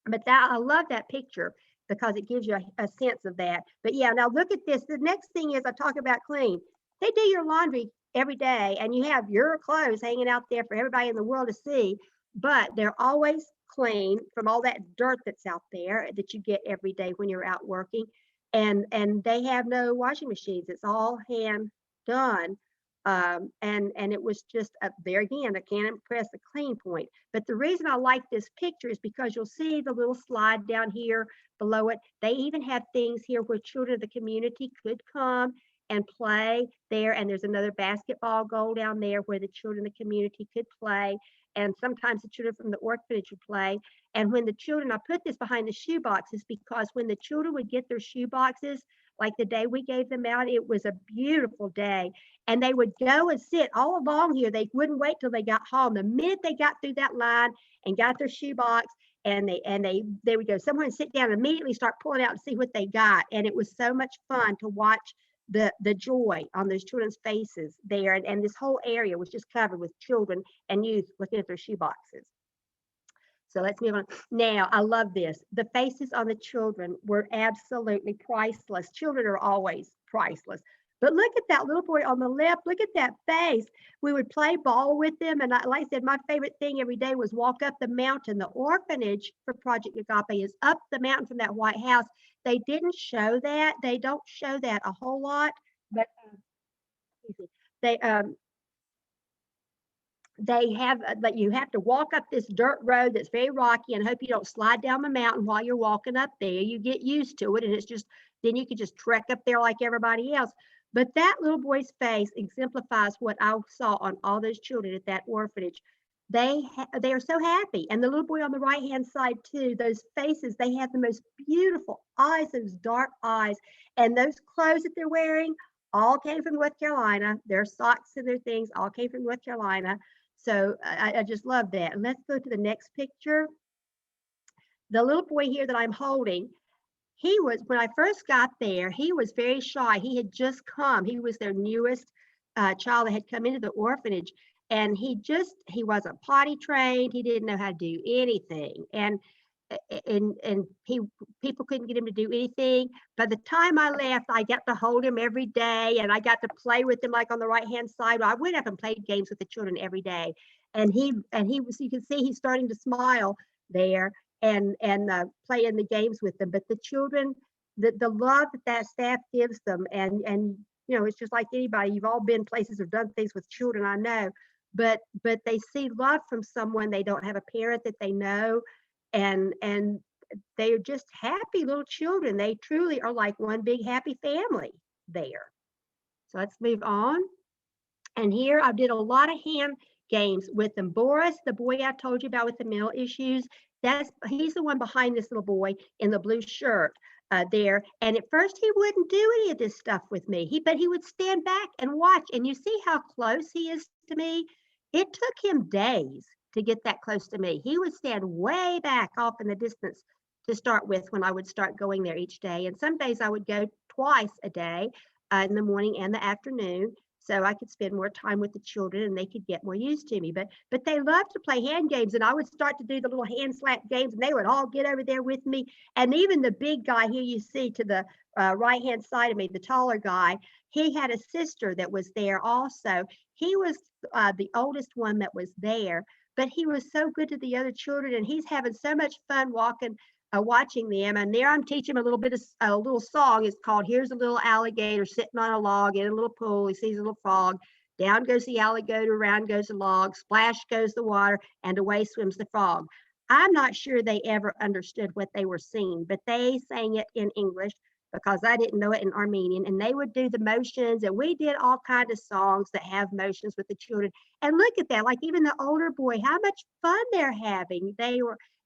But I love that picture because it gives you a sense of that. But yeah, now look at this. The next thing is I talk about clean. They do your laundry every day, and you have your clothes hanging out there for everybody in the world to see, but they're always clean from all that dirt that's out there that you get every day when you're out working. And they have no washing machines. It's all hand done. And it was just there again, I can't impress the clean point. But the reason I like this picture is because you'll see the little slide down here below it. They even have things here where children of the community could come and play there. And there's another basketball goal down there where the children of the community could play. And sometimes the children from the orphanage would play. And when the children, I put this behind the shoe boxes because when the children would get their shoe boxes, like the day we gave them out, it was a beautiful day. And they would go and sit all along here. They wouldn't wait till they got home. The minute they got through that line and got their shoebox, and they would go somewhere and sit down and immediately start pulling out and see what they got. And it was so much fun to watch the joy on those children's faces there. And this whole area was just covered with children and youth looking at their shoeboxes. So let's move on. Now, I love this. The faces on the children were absolutely priceless. Children are always priceless. But look at that little boy on the left. Look at that face. We would play ball with them. And like I said, my favorite thing every day was walk up the mountain. The orphanage for Project AGAPE is up the mountain from that White House. They didn't show that. They don't show that a whole lot. But they have, but you have to walk up this dirt road that's very rocky and hope you don't slide down the mountain while you're walking up there. You get used to it, and it's just, then you can just trek up there like everybody else. But that little boy's face exemplifies what I saw on all those children at that orphanage. They are so happy. And the little boy on the right hand side too, those faces, they have the most beautiful eyes, those dark eyes. And those clothes that they're wearing all came from North Carolina. Their socks and their things all came from North Carolina. So I just love that. And let's go to the next picture. The little boy here that I'm holding, he was, when I first got there, he was very shy. He had just come. He was their newest child that had come into the orphanage. And he wasn't potty trained. He didn't know how to do anything. And people couldn't get him to do anything. By the time I left, I got to hold him every day, and I got to play with him like on the right hand side. I went up and played games with the children every day, and he was, you can see he's starting to smile there and playing the games with them. But the children, the love that staff gives them, and it's just like anybody. You've all been places or done things with children, I know, but they see love from someone. They don't have a parent that they know. And they're just happy little children. They truly are like one big happy family there. So let's move on. And here I did a lot of hand games with them. Boris, the boy I told you about with the mental issues, he's the one behind this little boy in the blue shirt there. And at first he wouldn't do any of this stuff with me. But he would stand back and watch. And you see how close he is to me? It took him days to get that close to me. He would stand way back off in the distance to start with when I would start going there each day. And some days I would go twice a day in the morning and the afternoon, so I could spend more time with the children and they could get more used to me. But they love to play hand games, and I would start to do the little hand slap games, and they would all get over there with me. And even the big guy here you see to the right hand side of me, the taller guy, he had a sister that was there also. He was the oldest one that was there. But he was so good to the other children, and he's having so much fun watching them. And there I'm teaching him a little song. It's called "Here's a Little Alligator Sitting on a Log in a Little Pool. He sees a little frog. Down goes the alligator, around goes the log, splash goes the water, and away swims the frog." I'm not sure they ever understood what they were singing, but they sang it in English. because I didn't know it in Armenian, and they would do the motions, and we did all kinds of songs that have motions with the children. And look at that, like even the older boy, how much fun they're having.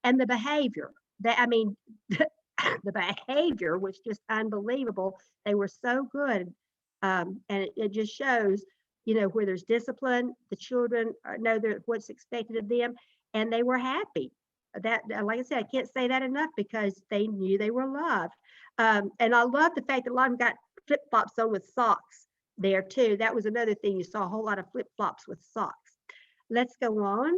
And the behavior, the behavior was just unbelievable. They were so good. And it just shows, where there's discipline, the children know what's expected of them, and they were happy. That, like I said, I can't say that enough, because they knew they were loved. And I love the fact that a lot of them got flip-flops on with socks there too. That was another thing. You saw a whole lot of flip-flops with socks. Let's go on.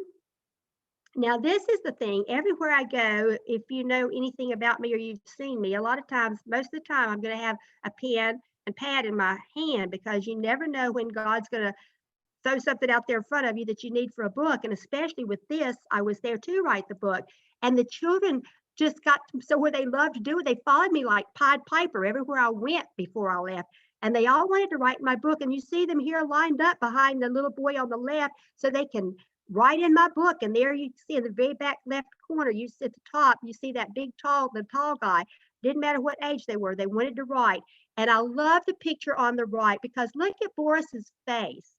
Now, this is the thing. Everywhere I go, if you know anything about me or you've seen me, a lot of times, most of the time, I'm going to have a pen and pad in my hand, because you never know when God's going to throw something out there in front of you that you need for a book. And especially with this, I was there to write the book. And the children just got so where they loved to do it. They followed me like Pied Piper everywhere I went before I left. And they all wanted to write my book. And you see them here lined up behind the little boy on the left, so they can write in my book. And there you see in the very back left corner, you see at the top, you see that the tall guy. Didn't matter what age they were, they wanted to write. And I love the picture on the right, because look at Boris's face.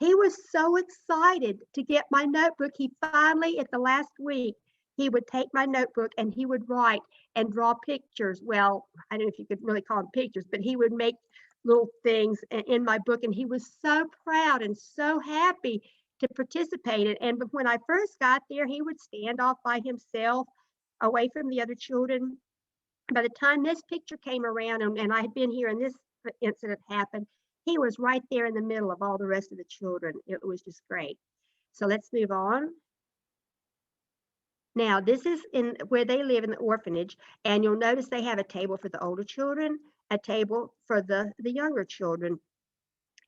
He was so excited to get my notebook. He finally, at the last week, he would take my notebook and he would write and draw pictures. Well, I don't know if you could really call them pictures, but he would make little things in my book. And he was so proud and so happy to participate in. And when I first got there, he would stand off by himself away from the other children. By the time this picture came around, and I had been here and this incident happened, he was right there in the middle of all the rest of the children. It was just great. So let's move on. Now, this is in where they live in the orphanage, and you'll notice they have a table for the older children, a table for the younger children,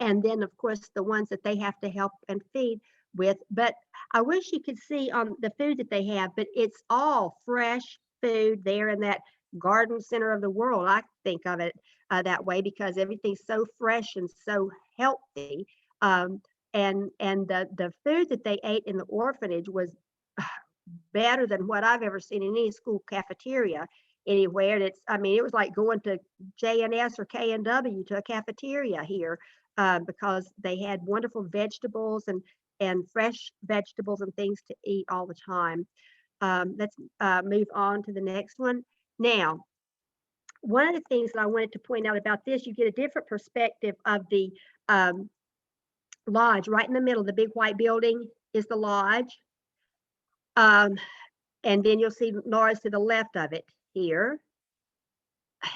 and then, of course, the ones that they have to help and feed with. But I wish you could see on the food that they have, but it's all fresh food there in that garden center of the world. I think of it that way, because everything's so fresh and so healthy. And the food that they ate in the orphanage was better than what I've ever seen in any school cafeteria anywhere. And it was like going to J&S or K&W to a cafeteria here, because they had wonderful vegetables and fresh vegetables and things to eat all the time. Let's move on to the next one. Now, one of the things that I wanted to point out about this, you get a different perspective of the lodge. Right in the middle, the big white building is the lodge. And then you'll see Nara's to the left of it here.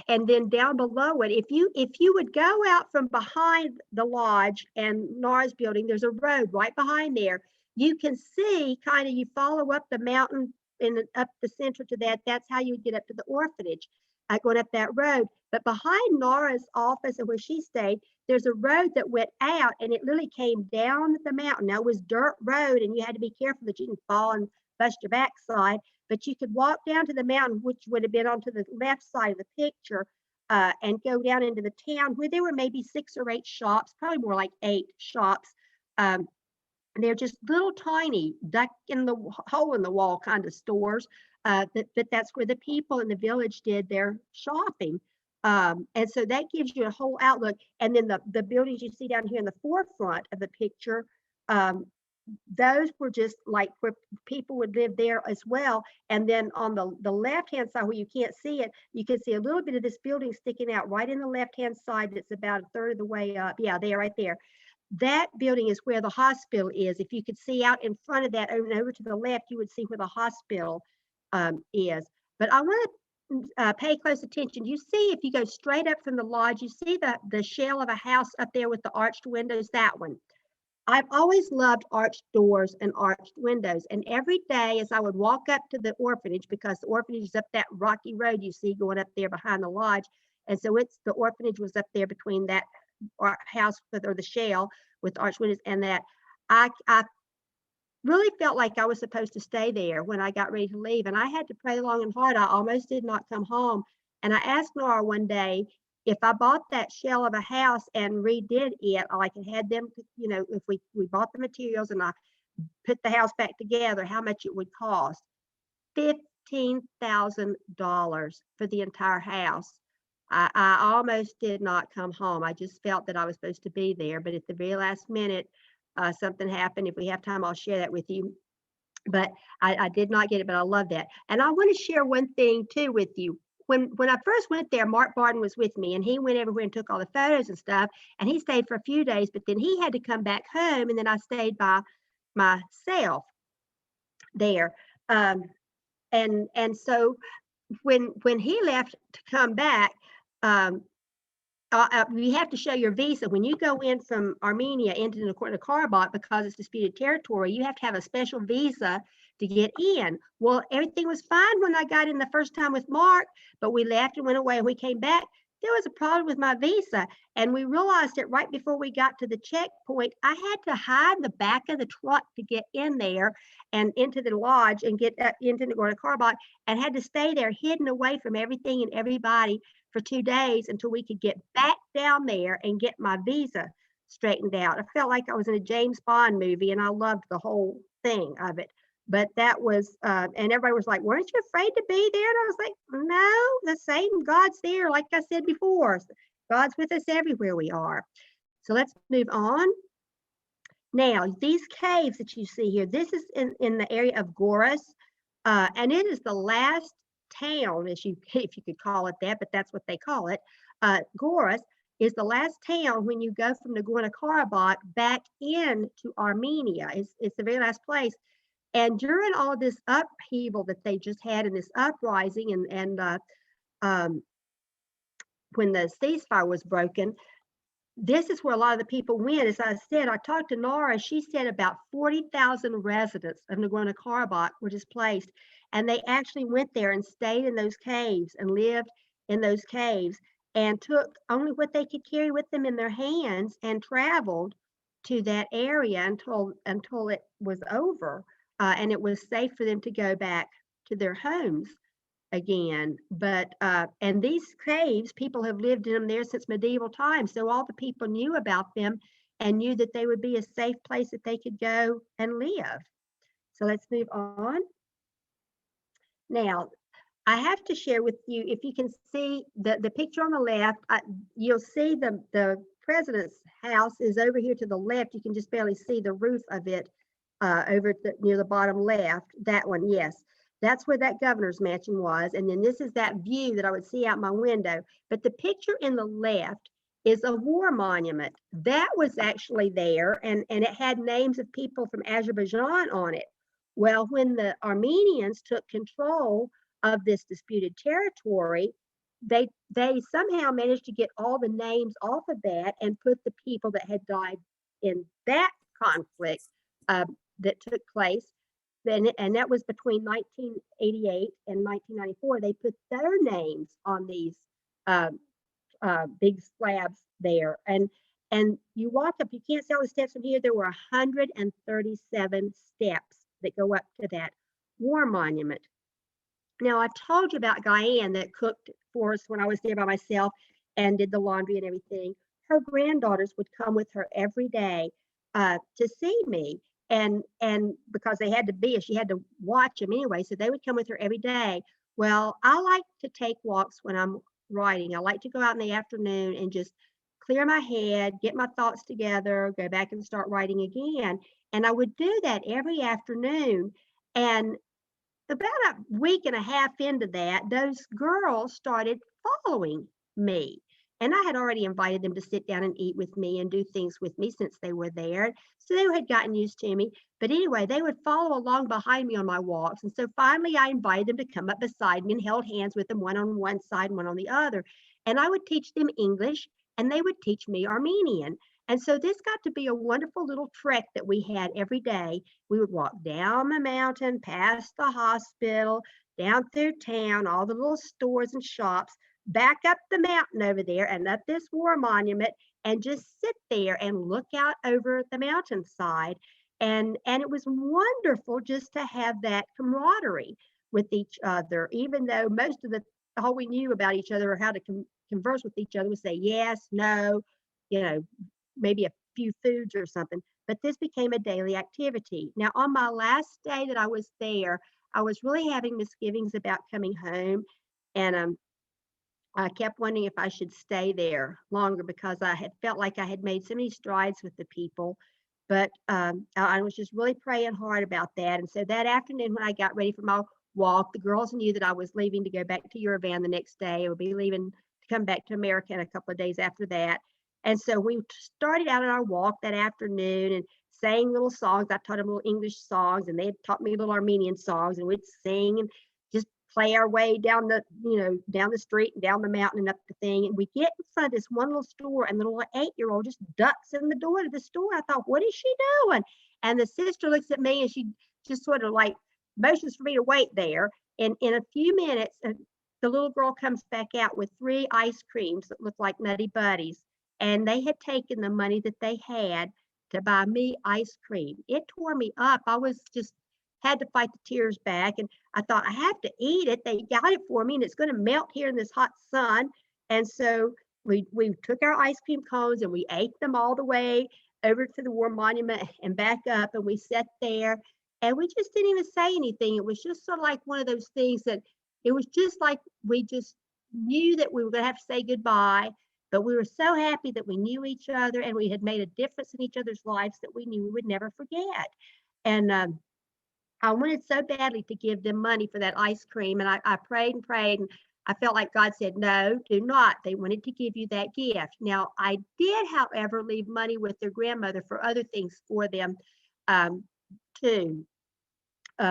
And then down below it, if you would go out from behind the lodge and Nara's building, there's a road right behind there. You can see kind of, you follow up the mountain and up the center to that. That's how you get up to the orphanage, going up that road. But behind Nara's office and where she stayed, there's a road that went out, and it literally came down the mountain. Now, it was dirt road, and you had to be careful that you didn't fall and bust your backside. But you could walk down to the mountain, which would have been onto the left side of the picture, and go down into the town where there were maybe 6 or 8 shops, probably more like 8 shops. They're just little tiny duck in the hole in the wall kind of stores. But that's where the people in the village did their shopping. And so that gives you a whole outlook. And then the buildings you see down here in the forefront of the picture, those were just like where people would live there as well. And then on the left-hand side where you can't see it, you can see a little bit of this building sticking out right in the left-hand side. That's about 1/3 of the way up. Yeah, there, right there. That building is where the hospital is. If you could see out in front of that and over to the left, you would see where the hospital is. But I want to pay close attention. You see, if you go straight up from the lodge, you see the shell of a house up there with the arched windows, that one. I've always loved arched doors and arched windows. And every day as I would walk up to the orphanage, because the orphanage is up that rocky road you see going up there behind the lodge. And so the orphanage was up there between that house or the shell with arched windows, and that I really felt like I was supposed to stay there when I got ready to leave. And I had to pray long and hard. I almost did not come home. And I asked Nora one day, if I bought that shell of a house and redid it, like it had them, if we bought the materials and I put the house back together, how much it would cost. $15,000 for the entire house. I almost did not come home. I just felt that I was supposed to be there, but at the very last minute, something happened. If we have time, I'll share that with you. But I did not get it, but I love that. And I want to share one thing too with you. When I first went there, Mark Barton was with me, and he went everywhere and took all the photos and stuff. And he stayed for a few days, but then he had to come back home, and then I stayed by myself there. And so when he left to come back, um, you have to show your visa when you go in from Armenia into Nagorno-Karabakh, because it's disputed territory. You have to have a special visa to get in. Well, everything was fine when I got in the first time with Mark, but we left and went away, and we came back. There was a problem with my visa, and we realized it right before we got to the checkpoint. I had to hide in the back of the truck to get in there and into the lodge and get into Nagorno-Karabakh, and had to stay there hidden away from everything and everybody for 2 days until we could get back down there and get my visa straightened out. I felt like I was in a James Bond movie, and I loved the whole thing of it. But that was, and everybody was like, weren't you afraid to be there? And I was like, no, the same God's there. Like I said before, God's with us everywhere we are. So let's move on. Now, these caves that you see here, this is in the area of Goris, and it is the last town, if you could call it that, but that's what they call it. Goris is the last town when you go from Nagorno-Karabakh back into Armenia. It's the very last place. And during all this upheaval that they just had in this uprising, and when the ceasefire was broken, this is where a lot of the people went. As I said, I talked to Nora. She said about 40,000 residents of Nagorno-Karabakh were displaced, and they actually went there and stayed in those caves and lived in those caves and took only what they could carry with them in their hands and traveled to that area until it was over, and it was safe for them to go back to their homes again. But and these caves, people have lived in them there since medieval times, so all the people knew about them and knew that they would be a safe place that they could go and live. So let's move on. Now, I have to share with you, if you can see the picture on the left, you'll see the president's house is over here to the left. You can just barely see the roof of it over near the bottom left. That one, yes. That's where that governor's mansion was. And then this is that view that I would see out my window. But the picture in the left is a war monument. That was actually there, and it had names of people from Azerbaijan on it. Well, when the Armenians took control of this disputed territory, they somehow managed to get all the names off of that and put the people that had died in that conflict that took place. And that was between 1988 and 1994. They put their names on these big slabs there. And you walk up, you can't see all the steps from here. There were 137 steps that go up to that war monument. Now, I told you about Diane that cooked for us when I was there by myself and did the laundry and everything. Her granddaughters would come with her every day to see me. And because they had to be, she had to watch them anyway, so they would come with her every day. Well, I like to take walks when I'm writing. I like to go out in the afternoon and just clear my head, get my thoughts together, go back and start writing again. And I would do that every afternoon. And about a week and a half into that, those girls started following me. And I had already invited them to sit down and eat with me and do things with me since they were there. So they had gotten used to me. But anyway, they would follow along behind me on my walks. And so finally I invited them to come up beside me and held hands with them, one on one side, one on the other. And I would teach them English and they would teach me Armenian. And so this got to be a wonderful little trek that we had every day. We would walk down the mountain, past the hospital, down through town, all the little stores and shops, back up the mountain over there and up this war monument, and just sit there and look out over the mountainside. And it was wonderful just to have that camaraderie with each other, even though most of all we knew about each other or how to converse with each other was say yes, no, maybe a few foods or something. But this became a daily activity. Now, on my last day that I was there, I was really having misgivings about coming home. And I kept wondering if I should stay there longer because I had felt like I had made so many strides with the people. But I was just really praying hard about that. And so that afternoon, when I got ready for my walk, the girls knew that I was leaving to go back to Yerevan the next day. I would be leaving to come back to America in a couple of days after that. And so we started out on our walk that afternoon and sang little songs. I taught them little English songs, and they had taught me little Armenian songs, and we'd sing and just play our way down the, down the street and down the mountain and up the thing. And we get in front of this one little store, and the little 8-year-old just ducks in the door to the store. I thought, what is she doing? And the sister looks at me and she just sort of like motions for me to wait there. And in a few minutes, the little girl comes back out with 3 ice creams that look like Nutty Buddies. And they had taken the money that they had to buy me ice cream. It tore me up. I was just had to fight the tears back. And I thought, I have to eat it. They got it for me, and it's going to melt here in this hot sun. And so we took our ice cream cones and we ate them all the way over to the War Monument and back up. And we sat there and we just didn't even say anything. It was just sort of like one of those things that it was just like we just knew that we were going to have to say goodbye. But we were so happy that we knew each other and we had made a difference in each other's lives that we knew we would never forget. And I wanted so badly to give them money for that ice cream. And I prayed and prayed. And I felt like God said, no, do not. They wanted to give you that gift. Now, I did, however, leave money with their grandmother for other things for them too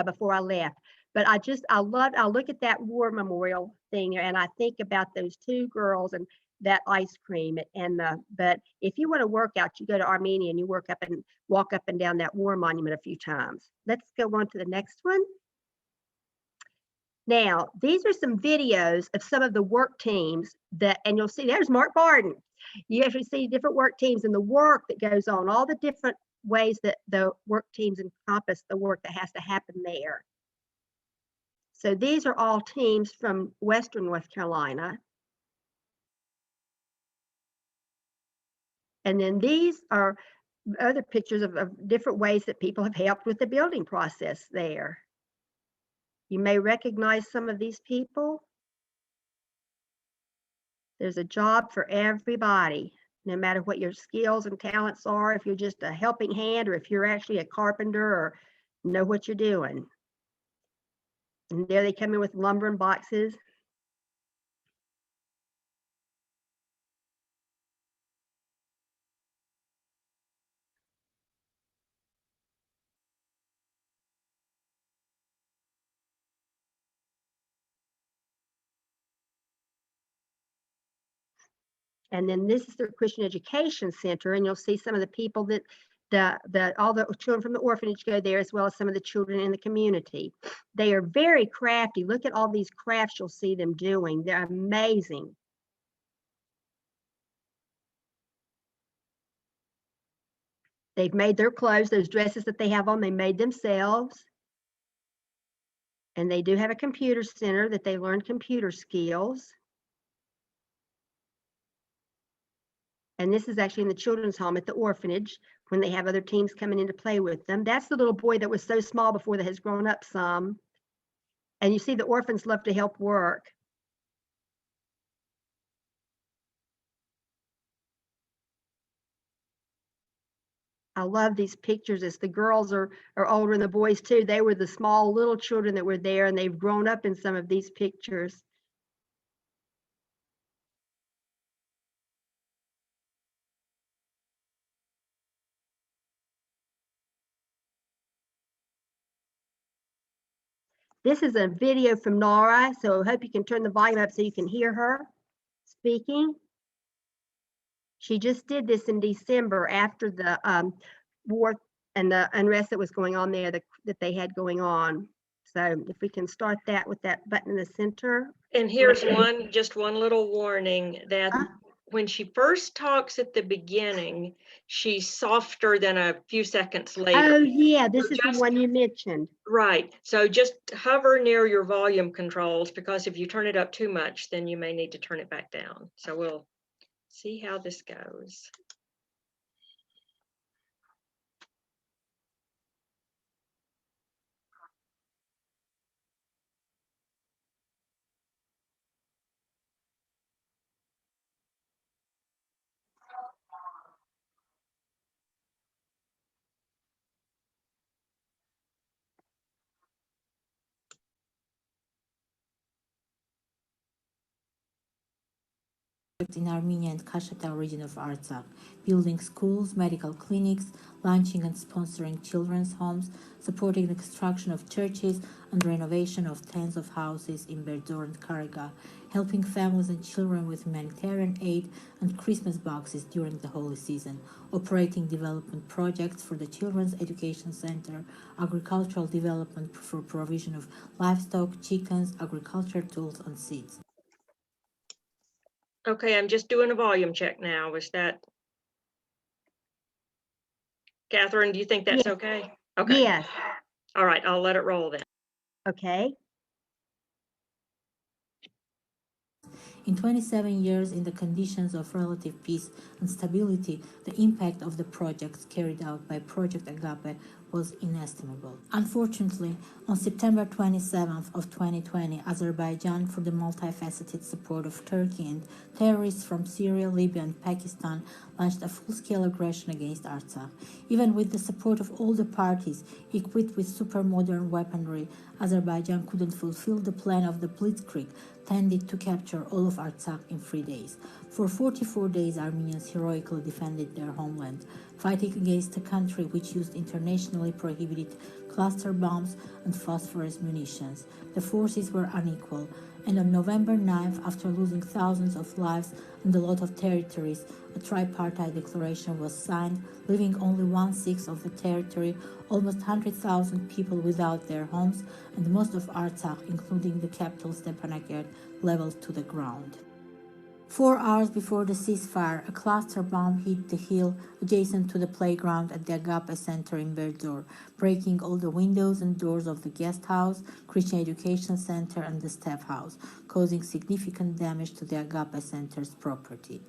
before I left. But I look at that war memorial thing and I think about those 2 girls and that ice cream. But if you want to work out, you go to Armenia and you walk up and down that war monument a few times. Let's go on to the next one. Now, these are some videos of some of the work teams and you'll see there's Mark Barden. You actually see different work teams and the work that goes on, all the different ways that the work teams encompass the work that has to happen there. So these are all teams from Western North Carolina. And then these are other pictures of different ways that people have helped with the building process there. You may recognize some of these people. There's a job for everybody, no matter what your skills and talents are, if you're just a helping hand or if you're actually a carpenter or know what you're doing. And there they come in with lumber and boxes. And then this is the Christian Education Center, and you'll see some of the people that all the children from the orphanage go there, as well as some of the children in the community. They are very crafty. Look at all these crafts you'll see them doing. They're amazing. They've made their clothes, those dresses that they have on, they made themselves. And they do have a computer center that they learn computer skills. And this is actually in the children's home at the orphanage when they have other teams coming in to play with them. That's the little boy that was so small before that has grown up some. And you see the orphans love to help work. I love these pictures as the girls are older and the boys too. They were the small little children that were there and they've grown up in some of these pictures. This is a video from Nora, so I hope you can turn the volume up so you can hear her speaking. She just did this in December after the war and the unrest that was going on there that they had going on. So if we can start that with that button in the center. And here's just one little warning that when she first talks at the beginning, she's softer than a few seconds later. Oh yeah, this is the one you mentioned. Right. So just hover near your volume controls, because if you turn it up too much, then you may need to turn it back down. So we'll see how this goes. in Armenia and Kashatau region of Artsakh, building schools, medical clinics, launching and sponsoring children's homes, supporting the construction of churches and renovation of tens of houses in Berdor and Kariga, helping families and children with humanitarian aid and Christmas boxes during the holy season, operating development projects for the Children's Education Center, agricultural development for provision of livestock, chickens, agriculture tools, and seeds. Okay, I'm just doing a volume check now. Was that? Catherine, do you think that's Yes. okay? Okay. Yes. All right, I'll let it roll then. Okay. In 27 years, in the conditions of relative peace and stability, the impact of the projects carried out by Project AGAPE was inestimable. Unfortunately, on September 27th of 2020, Azerbaijan, for the multifaceted support of Turkey and terrorists from Syria, Libya, and Pakistan, launched a full-scale aggression against Artsakh. Even with the support of all the parties, equipped with super-modern weaponry, Azerbaijan couldn't fulfill the plan of the Blitzkrieg, tended to capture all of Artsakh in 3 days. For 44 days, Armenians heroically defended their homeland, fighting against a country which used internationally prohibited cluster bombs and phosphorus munitions. The forces were unequal, and on November 9th, after losing thousands of lives and a lot of territories, a tripartite declaration was signed, leaving only 1/6 of the territory, almost 100,000 people without their homes, and most of Artsakh, including the capital Stepanakert, leveled to the ground. 4 hours before the ceasefire, a cluster bomb hit the hill adjacent to the playground at the Agape Center in Berdor, breaking all the windows and doors of the guest house, Christian Education Center, and the staff house, causing significant damage to the Agape Center's property.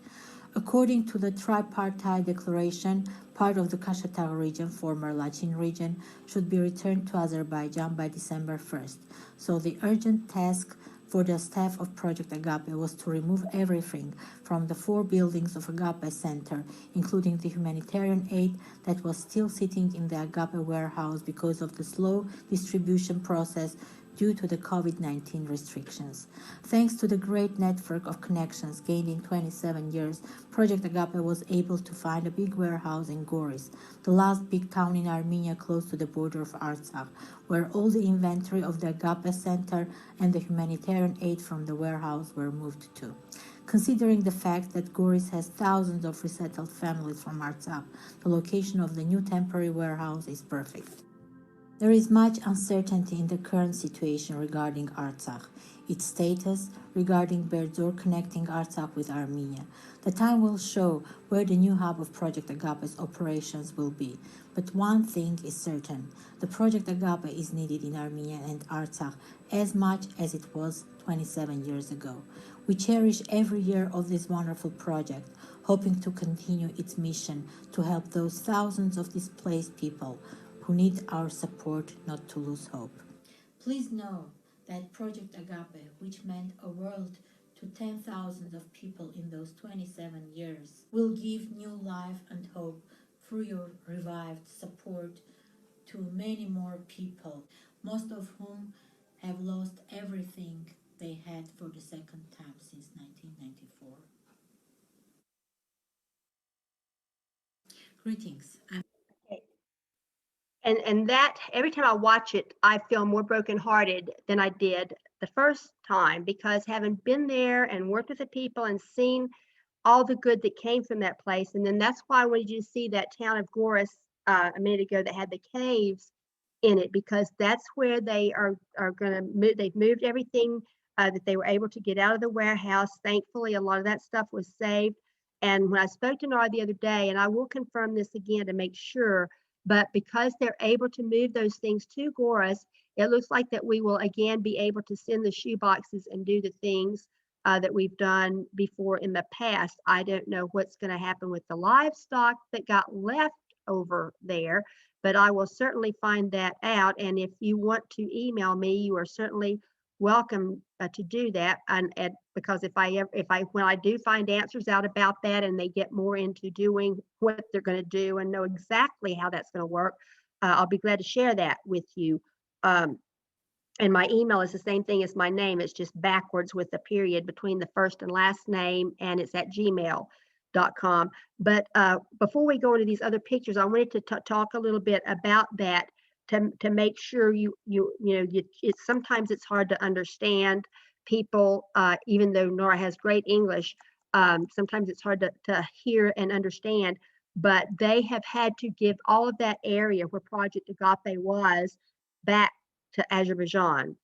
According to the tripartite declaration, part of the Kashatau region, former Lachin region, should be returned to Azerbaijan by December 1st. So the urgent task for the staff of Project AGAPE was to remove everything from the 4 buildings of Agape Center, including the humanitarian aid that was still sitting in the Agape warehouse because of the slow distribution process due to the COVID-19 restrictions. Thanks to the great network of connections gained in 27 years, Project AGAPE was able to find a big warehouse in Goris, the last big town in Armenia close to the border of Artsakh, where all the inventory of the AGAPE Center and the humanitarian aid from the warehouse were moved to. Considering the fact that Goris has thousands of resettled families from Artsakh, the location of the new temporary warehouse is perfect. There is much uncertainty in the current situation regarding Artsakh, its status regarding Berdor connecting Artsakh with Armenia. The time will show where the new hub of Project AGAPE's operations will be, but one thing is certain: the Project AGAPE is needed in Armenia and Artsakh as much as it was 27 years ago. We cherish every year of this wonderful project, hoping to continue its mission to help those thousands of displaced people who need our support not to lose hope. Please know that Project AGAPE, which meant a world to 10,000 of people in those 27 years, will give new life and hope through your revived support to many more people, most of whom have lost everything they had for the second time since 1994. Greetings. And that every time I watch it, I feel more brokenhearted than I did the first time, because having been there and worked with the people and seen all the good that came from that place. And then that's why I wanted you to see that town of Goris a minute ago that had the caves in it, because that's where they are going to move. They've moved everything that they were able to get out of the warehouse. Thankfully, a lot of that stuff was saved. And when I spoke to Nora the other day, and I will confirm this again to make sure, but because they're able to move those things to Goris, it looks like that we will again be able to send the shoe boxes and do the things that we've done before in the past. I don't know what's going to happen with the livestock that got left over there, but I will certainly find that out. And if you want to email me, you are certainly welcome to do that. And because when I do find answers out about that and they get more into doing what they're going to do and know exactly how that's going to work, I'll be glad to share that with you. And my email is the same thing as my name. It's just backwards with a period between the first and last name, and it's at gmail.com. But before we go into these other pictures, I wanted to talk a little bit about that to make sure it's sometimes it's hard to understand people, even though Nora has great English. Sometimes it's hard to hear and understand, but they have had to give all of that area where Project Agape was back to Azerbaijan.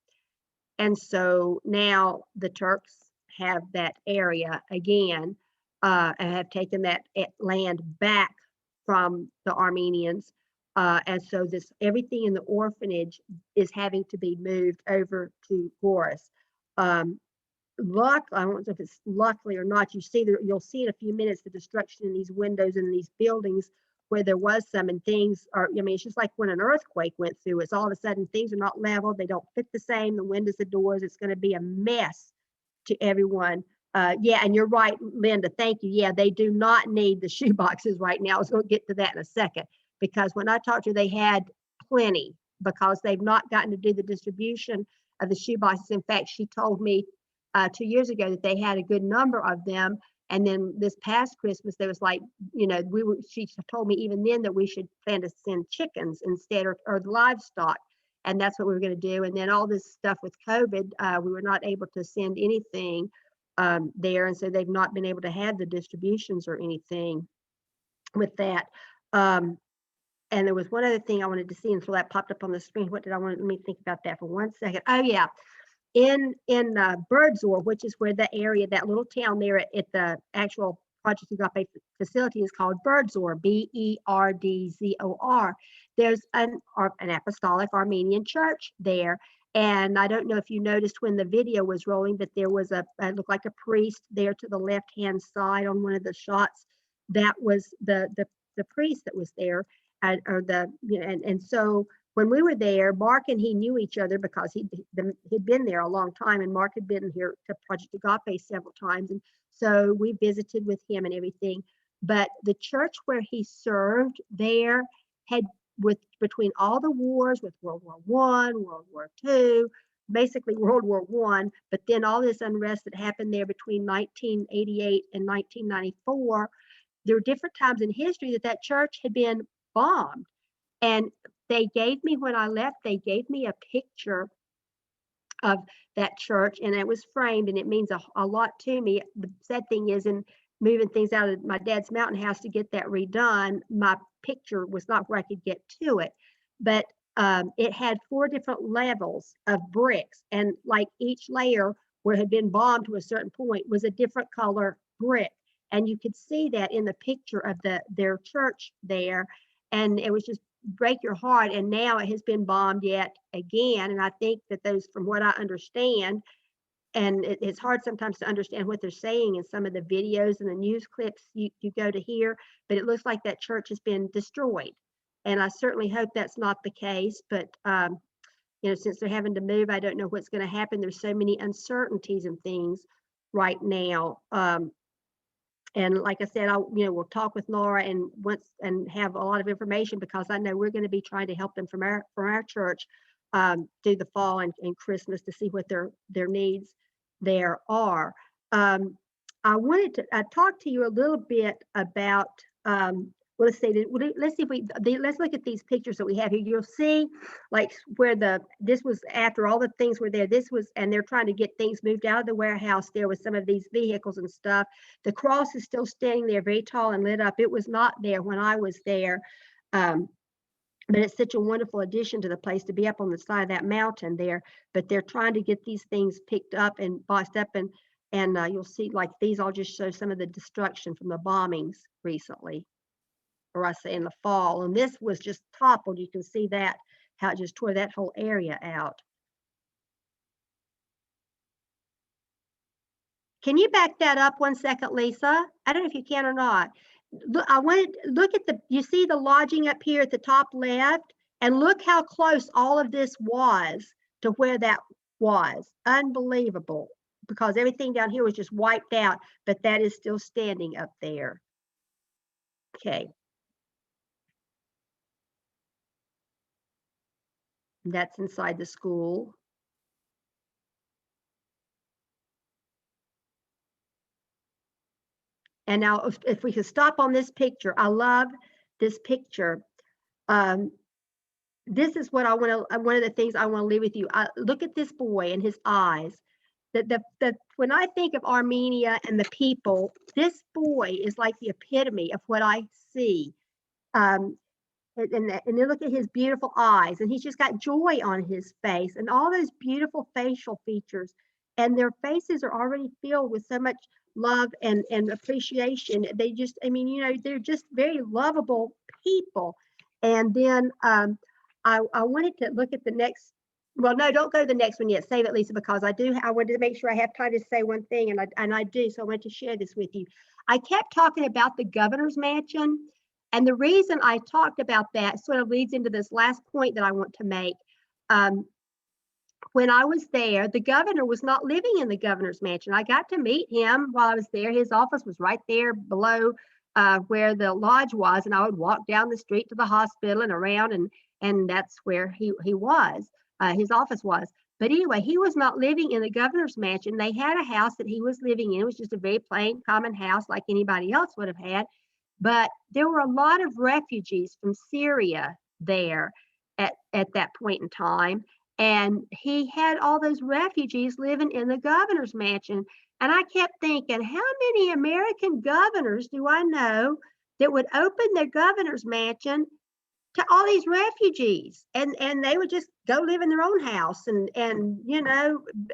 And so now the Turks have that area again, and have taken that land back from the Armenians. And so everything in the orphanage is having to be moved over to Goris. I don't know if it's luckily or not, you'll see in a few minutes the destruction in these windows and these buildings where there was some, and things are, I mean, it's just like when an earthquake went through, it's all of a sudden things are not level, they don't fit the same, the windows, the doors, it's going to be a mess to everyone. Yeah, and you're right, Linda, thank you. Yeah, they do not need the shoe boxes right now. I was going to get to that in a second, because when I talked to her, they had plenty, because they've not gotten to do the distribution of the shoe boxes. In fact, she told me 2 years ago that they had a good number of them. And then this past Christmas, there was like, she told me even then that we should plan to send chickens instead, or the livestock. And that's what we were going to do. And then all this stuff with COVID, we were not able to send anything there. And so they've not been able to have the distributions or anything with that. And there was one other thing I wanted to see, and so that popped up on the screen. What did I want? Let me think about that for 1 second. Oh yeah. In Birdsore, which is where the area, that little town there at the actual Project Agape facility is called Birdsore, Berdzor. There's an apostolic Armenian church there. And I don't know if you noticed when the video was rolling, but there was it looked like a priest there to the left-hand side on one of the shots. That was the priest that was there, and so when we were there, Mark and he knew each other because he'd been there a long time, and Mark had been here to Project Agape several times. And so we visited with him and everything. But the church where he served there had, between all the wars with World War I, World War II, basically World War I, but then all this unrest that happened there between 1988 and 1994, there were different times in history that church had been bombed. And they gave me, when I left, they gave me a picture of that church, and it was framed, and it means a lot to me. The sad thing is, in moving things out of my dad's mountain house to get that redone, my picture was not where I could get to it. But it had 4 different levels of bricks, and like each layer where it had been bombed to a certain point was a different color brick. And you could see that in the picture of their church there. And it was just break your heart. And now it has been bombed yet again. And I think that those, from what I understand, and it's hard sometimes to understand what they're saying in some of the videos and the news clips you go to hear, but it looks like that church has been destroyed. And I certainly hope that's not the case. But, since they're having to move, I don't know what's going to happen. There's so many uncertainties and things right now. And like I said, we'll talk with Laura and have a lot of information, because I know we're going to be trying to help them from our church through the fall and Christmas to see what their needs there are. I wanted to talk to you a little bit about. Let's look at these pictures that we have here. You'll see, like, where this was after all the things were there. This was, and they're trying to get things moved out of the warehouse there with some of these vehicles and stuff. The cross is still standing there, very tall and lit up. It was not there when I was there, but it's such a wonderful addition to the place to be up on the side of that mountain there. But they're trying to get these things picked up and boxed up, and you'll see, like, these all just show some of the destruction from the bombings recently. Or I say in the fall, and this was just toppled. You can see that, how it just tore that whole area out. Can you back that up 1 second, Lisa? I don't know if you can or not. Look, look at you see the lodging up here at the top left, and look how close all of this was to where that was. Unbelievable, because everything down here was just wiped out, but that is still standing up there. Okay. That's inside the school. And now if we could stop on this picture, I love this picture. This is what I want to, one of the things I want to leave with you. Look at this boy and his eyes. When I think of Armenia and the people, this boy is like the epitome of what I see. And then look at his beautiful eyes, and he's just got joy on his face and all those beautiful facial features. And their faces are already filled with so much love and appreciation. They just, I mean, they're just very lovable people. And then I wanted to look at the next. Well, no, don't go to the next one yet. Save it, Lisa, because I wanted to make sure I have time to say one thing, and I do. So I wanted to share this with you. I kept talking about the governor's mansion. And the reason I talked about that sort of leads into this last point that I want to make. When I was there, the governor was not living in the governor's mansion. I got to meet him while I was there. His office was right there below where the lodge was, and I would walk down the street to the hospital and around, and that's where he was. His office was. But anyway, he was not living in the governor's mansion. They had a house that he was living in. It was just a very plain, common house like anybody else would have had. But there were a lot of refugees from Syria there at that point in time. And he had all those refugees living in the governor's mansion. And I kept thinking, how many American governors do I know that would open their governor's mansion to all these refugees, and they would just go live in their own house and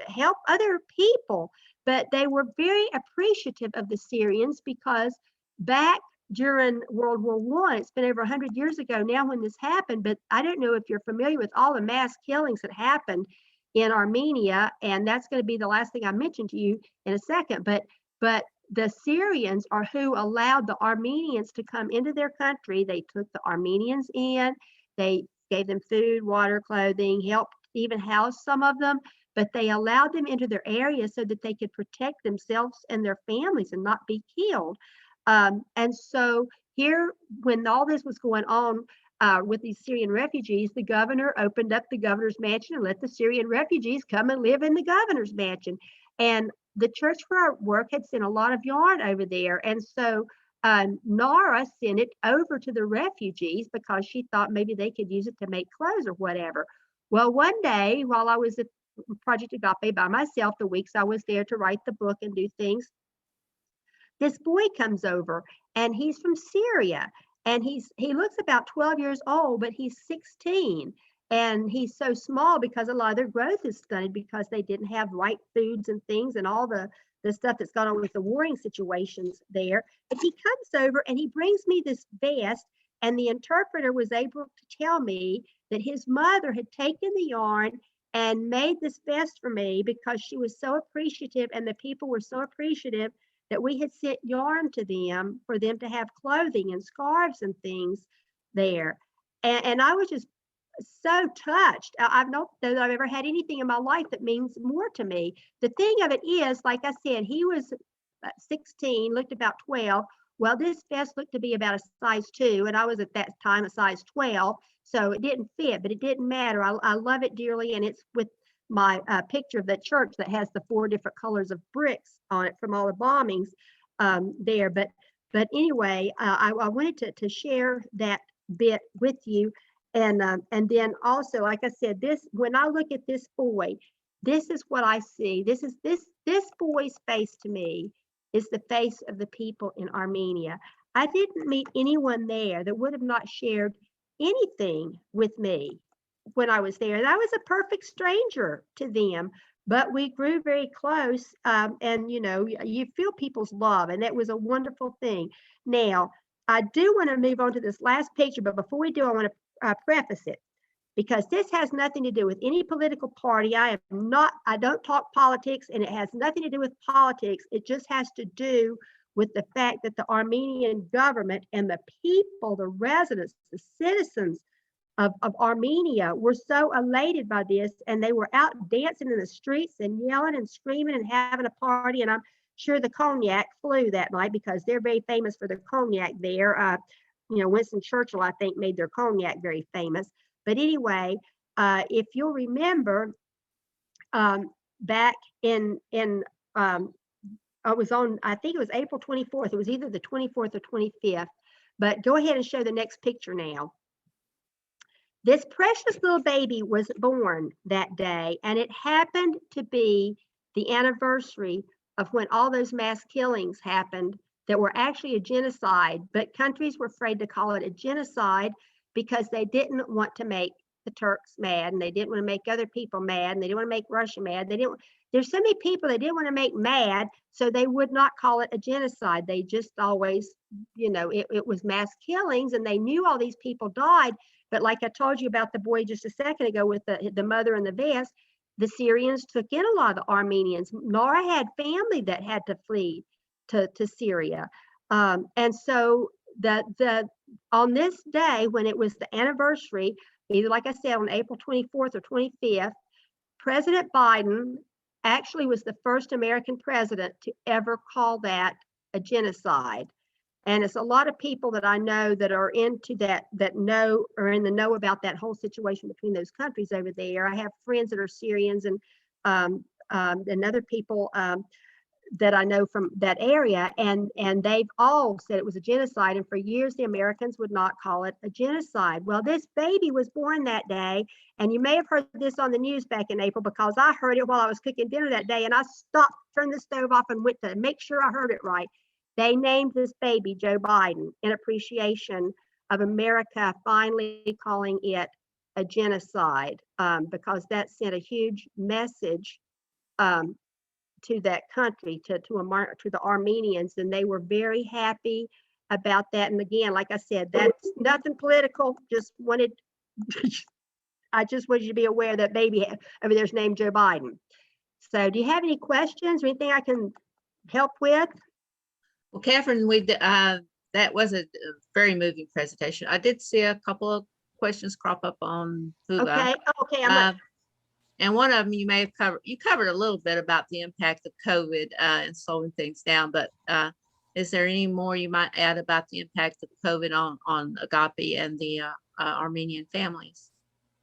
help other people. But they were very appreciative of the Syrians, because back during World War I, it's been over 100 years ago now when this happened, but I don't know if you're familiar with all the mass killings that happened in Armenia, and that's going to be the last thing I mention to you in a second. But the Syrians are who allowed the Armenians to come into their country. They took the Armenians in, they gave them food, water, clothing, helped even house some of them, but they allowed them into their area so that they could protect themselves and their families and not be killed. And so here, when all this was going on with these Syrian refugees, the governor opened up the governor's mansion and let the Syrian refugees come and live in the governor's mansion. And the Church for Our Work had sent a lot of yarn over there. And so Nara sent it over to the refugees because she thought maybe they could use it to make clothes or whatever. Well, one day while I was at Project AGAPE by myself, the weeks I was there to write the book and do things, this boy comes over, and he's from Syria, and he looks about 12 years old, but he's 16. And he's so small because a lot of their growth is stunted because they didn't have right foods and things and all the stuff that's gone on with the warring situations there. But he comes over and he brings me this vest, and the interpreter was able to tell me that his mother had taken the yarn and made this vest for me because she was so appreciative, and the people were so appreciative that we had sent yarn to them for them to have clothing and scarves and things there. And I was just so touched. I've not know that I've ever had anything in my life that means more to me. The thing of it is, like I said, he was 16, looked about 12. Well, this vest looked to be about a size 2, and I was at that time a size 12, so it didn't fit, but it didn't matter. I love it dearly, and it's with my picture of the church that has the 4 different colors of bricks on it from all the bombings there. But anyway, I wanted to share that bit with you. And then also, like I said, when I look at this boy, this is what I see. This boy's face to me is the face of the people in Armenia. I didn't meet anyone there that would have not shared anything with me when I was there. And I was a perfect stranger to them, but we grew very close. And you feel people's love, and that was a wonderful thing. Now, I do want to move on to this last picture, but before we do, I want to preface it, because this has nothing to do with any political party. I don't talk politics, and it has nothing to do with politics. It just has to do with the fact that the Armenian government and the people, the residents, the citizens of Armenia were so elated by this, and they were out dancing in the streets and yelling and screaming and having a party. And I'm sure the cognac flew that night, because they're very famous for their cognac there. Winston Churchill, I think, made their cognac very famous. But anyway, if you'll remember, back in I was on, I think it was April 24th. It was either the 24th or 25th. But go ahead and show the next picture now. This precious little baby was born that day, and it happened to be the anniversary of when all those mass killings happened that were actually a genocide, but countries were afraid to call it a genocide because they didn't want to make the Turks mad, and they didn't want to make other people mad, and they didn't want to make Russia mad. There's so many people they didn't want to make mad, so they would not call it a genocide. They just always, it was mass killings, and they knew all these people died. But like I told you about the boy just a second ago with the mother in the vest, the Syrians took in a lot of the Armenians. Nora had family that had to flee to Syria. And so on this day, when it was the anniversary, either like I said, on April 24th or 25th, President Biden actually was the first American president to ever call that a genocide. And it's a lot of people that I know that are into that are in the know about that whole situation between those countries over there. I have friends that are Syrians and other people that I know from that area, and they've all said it was a genocide. And for years, the Americans would not call it a genocide. Well, this baby was born that day, and you may have heard this on the news back in April, because I heard it while I was cooking dinner that day, and I stopped, turned the stove off, and went to make sure I heard it right. They named this baby Joe Biden in appreciation of America finally calling it a genocide, because that sent a huge message to that country, to the Armenians, and they were very happy about that. And again, like I said, that's nothing political. I just wanted you to be aware that baby over there's named Joe Biden. So, do you have any questions or anything I can help with? Well, Catherine, that was a very moving presentation. I did see a couple of questions crop up on Huga. Okay. And one of them you may have covered. You covered a little bit about the impact of COVID and slowing things down, but is there any more you might add about the impact of COVID on AGAPE and the Armenian families?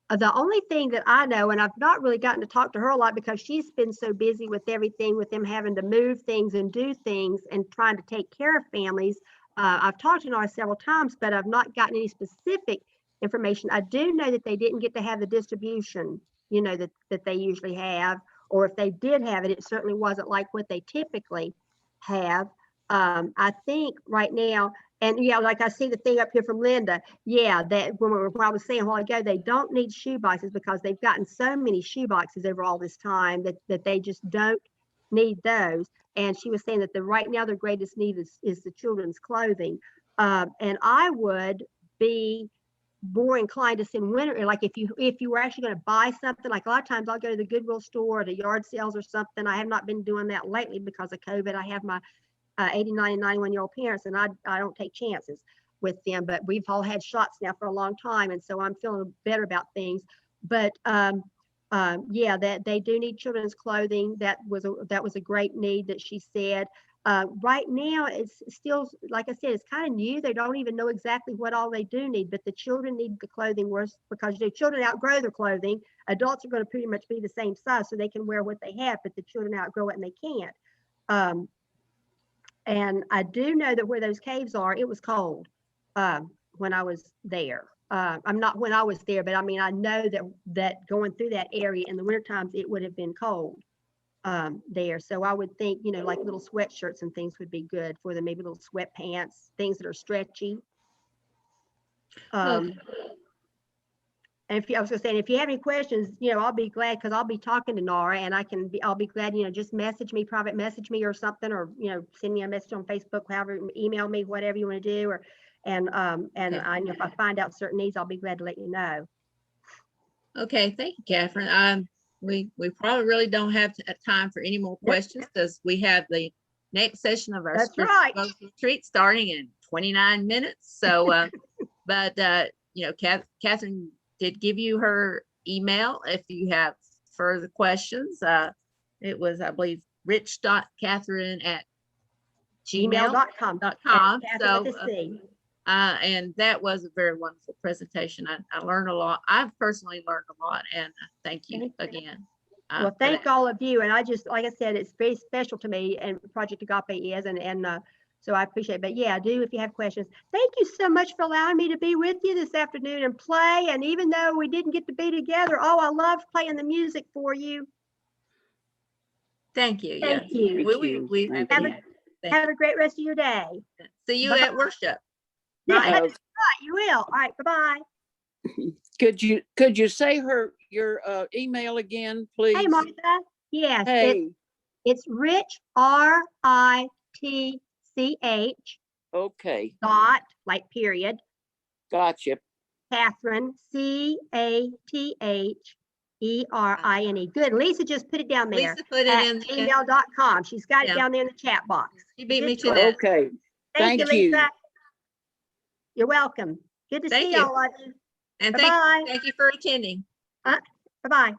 The only thing that I know, and I've not really gotten to talk to her a lot because she's been so busy with everything, with them having to move things and do things and trying to take care of families. I've talked to Nora several times, but I've not gotten any specific information. I do know that they didn't get to have the distribution, that they usually have, or if they did have it, it certainly wasn't like what they typically have. I think right now, and yeah, like I see the thing up here from Linda, yeah, that when I was saying a while ago, they don't need shoe boxes because they've gotten so many shoe boxes over all this time that they just don't need those. And she was saying that right now their greatest need is the children's clothing. And I would be more inclined to send winter, like if you were actually going to buy something, like a lot of times I'll go to the Goodwill store or the yard sales or something. I have not been doing that lately because of COVID. I have my 89 and 91-year-old parents, and I don't take chances with them, but we've all had shots now for a long time, and so I'm feeling better about things. But yeah, that they do need children's clothing. That was a great need that she said. Right now, it's still, like I said, it's kind of new. They don't even know exactly what all they do need, but the children need the clothing worse because the children outgrow their clothing. Adults are going to pretty much be the same size, so they can wear what they have, but the children outgrow it and they can't. And I do know that where those caves are, it was cold when I was there. I'm not when I was there, but I mean, I know that going through that area in the winter times, it would have been cold there. So I would think, like little sweatshirts and things would be good for them, maybe little sweatpants, things that are stretchy. Okay. And I was going to say, if you have any questions, I'll be glad, because I'll be talking to Nora, and I'll be glad, just message me, private message me or something, or, send me a message on Facebook, however, email me, whatever you want to do. If I find out certain needs, I'll be glad to let you know. Okay, thank you, Catherine. We probably really don't have time for any more questions because we have the next session of our spiritual retreat starting in 29 minutes. So, but Catherine did give you her email if you have further questions. It was, I believe, rich.catherine@gmail.com. So, and that was a very wonderful presentation. I learned a lot. I've personally learned a lot, and thank you again. Well, thank all of you. And I just, like I said, it's very special to me, and Project Agape is, and so I appreciate it. But yeah, do if you have questions. Thank you so much for allowing me to be with you this afternoon and play. And even though we didn't get to be together, oh, I loved playing the music for you. Thank you. Thank Yes. you. We Have a great rest of your day. See you Bye-bye. at worship. Yeah, Bye. that's right, you will. All right, bye-bye. Could you say your email again, please? Hey, Martha. Yes, Hey, it's Rich, RITCH okay, dot, like period, gotcha. Catherine, CATHERINE. Good. Lisa just put it down there. Lisa put it At in. gmail.com. She's got it Yeah. down there in the chat box. She beat me Good to job. that. Okay, Thank you, thank you. Lisa. You're welcome. Good to Thank see you. all of you. And Bye-bye. thank you for attending. Bye-bye.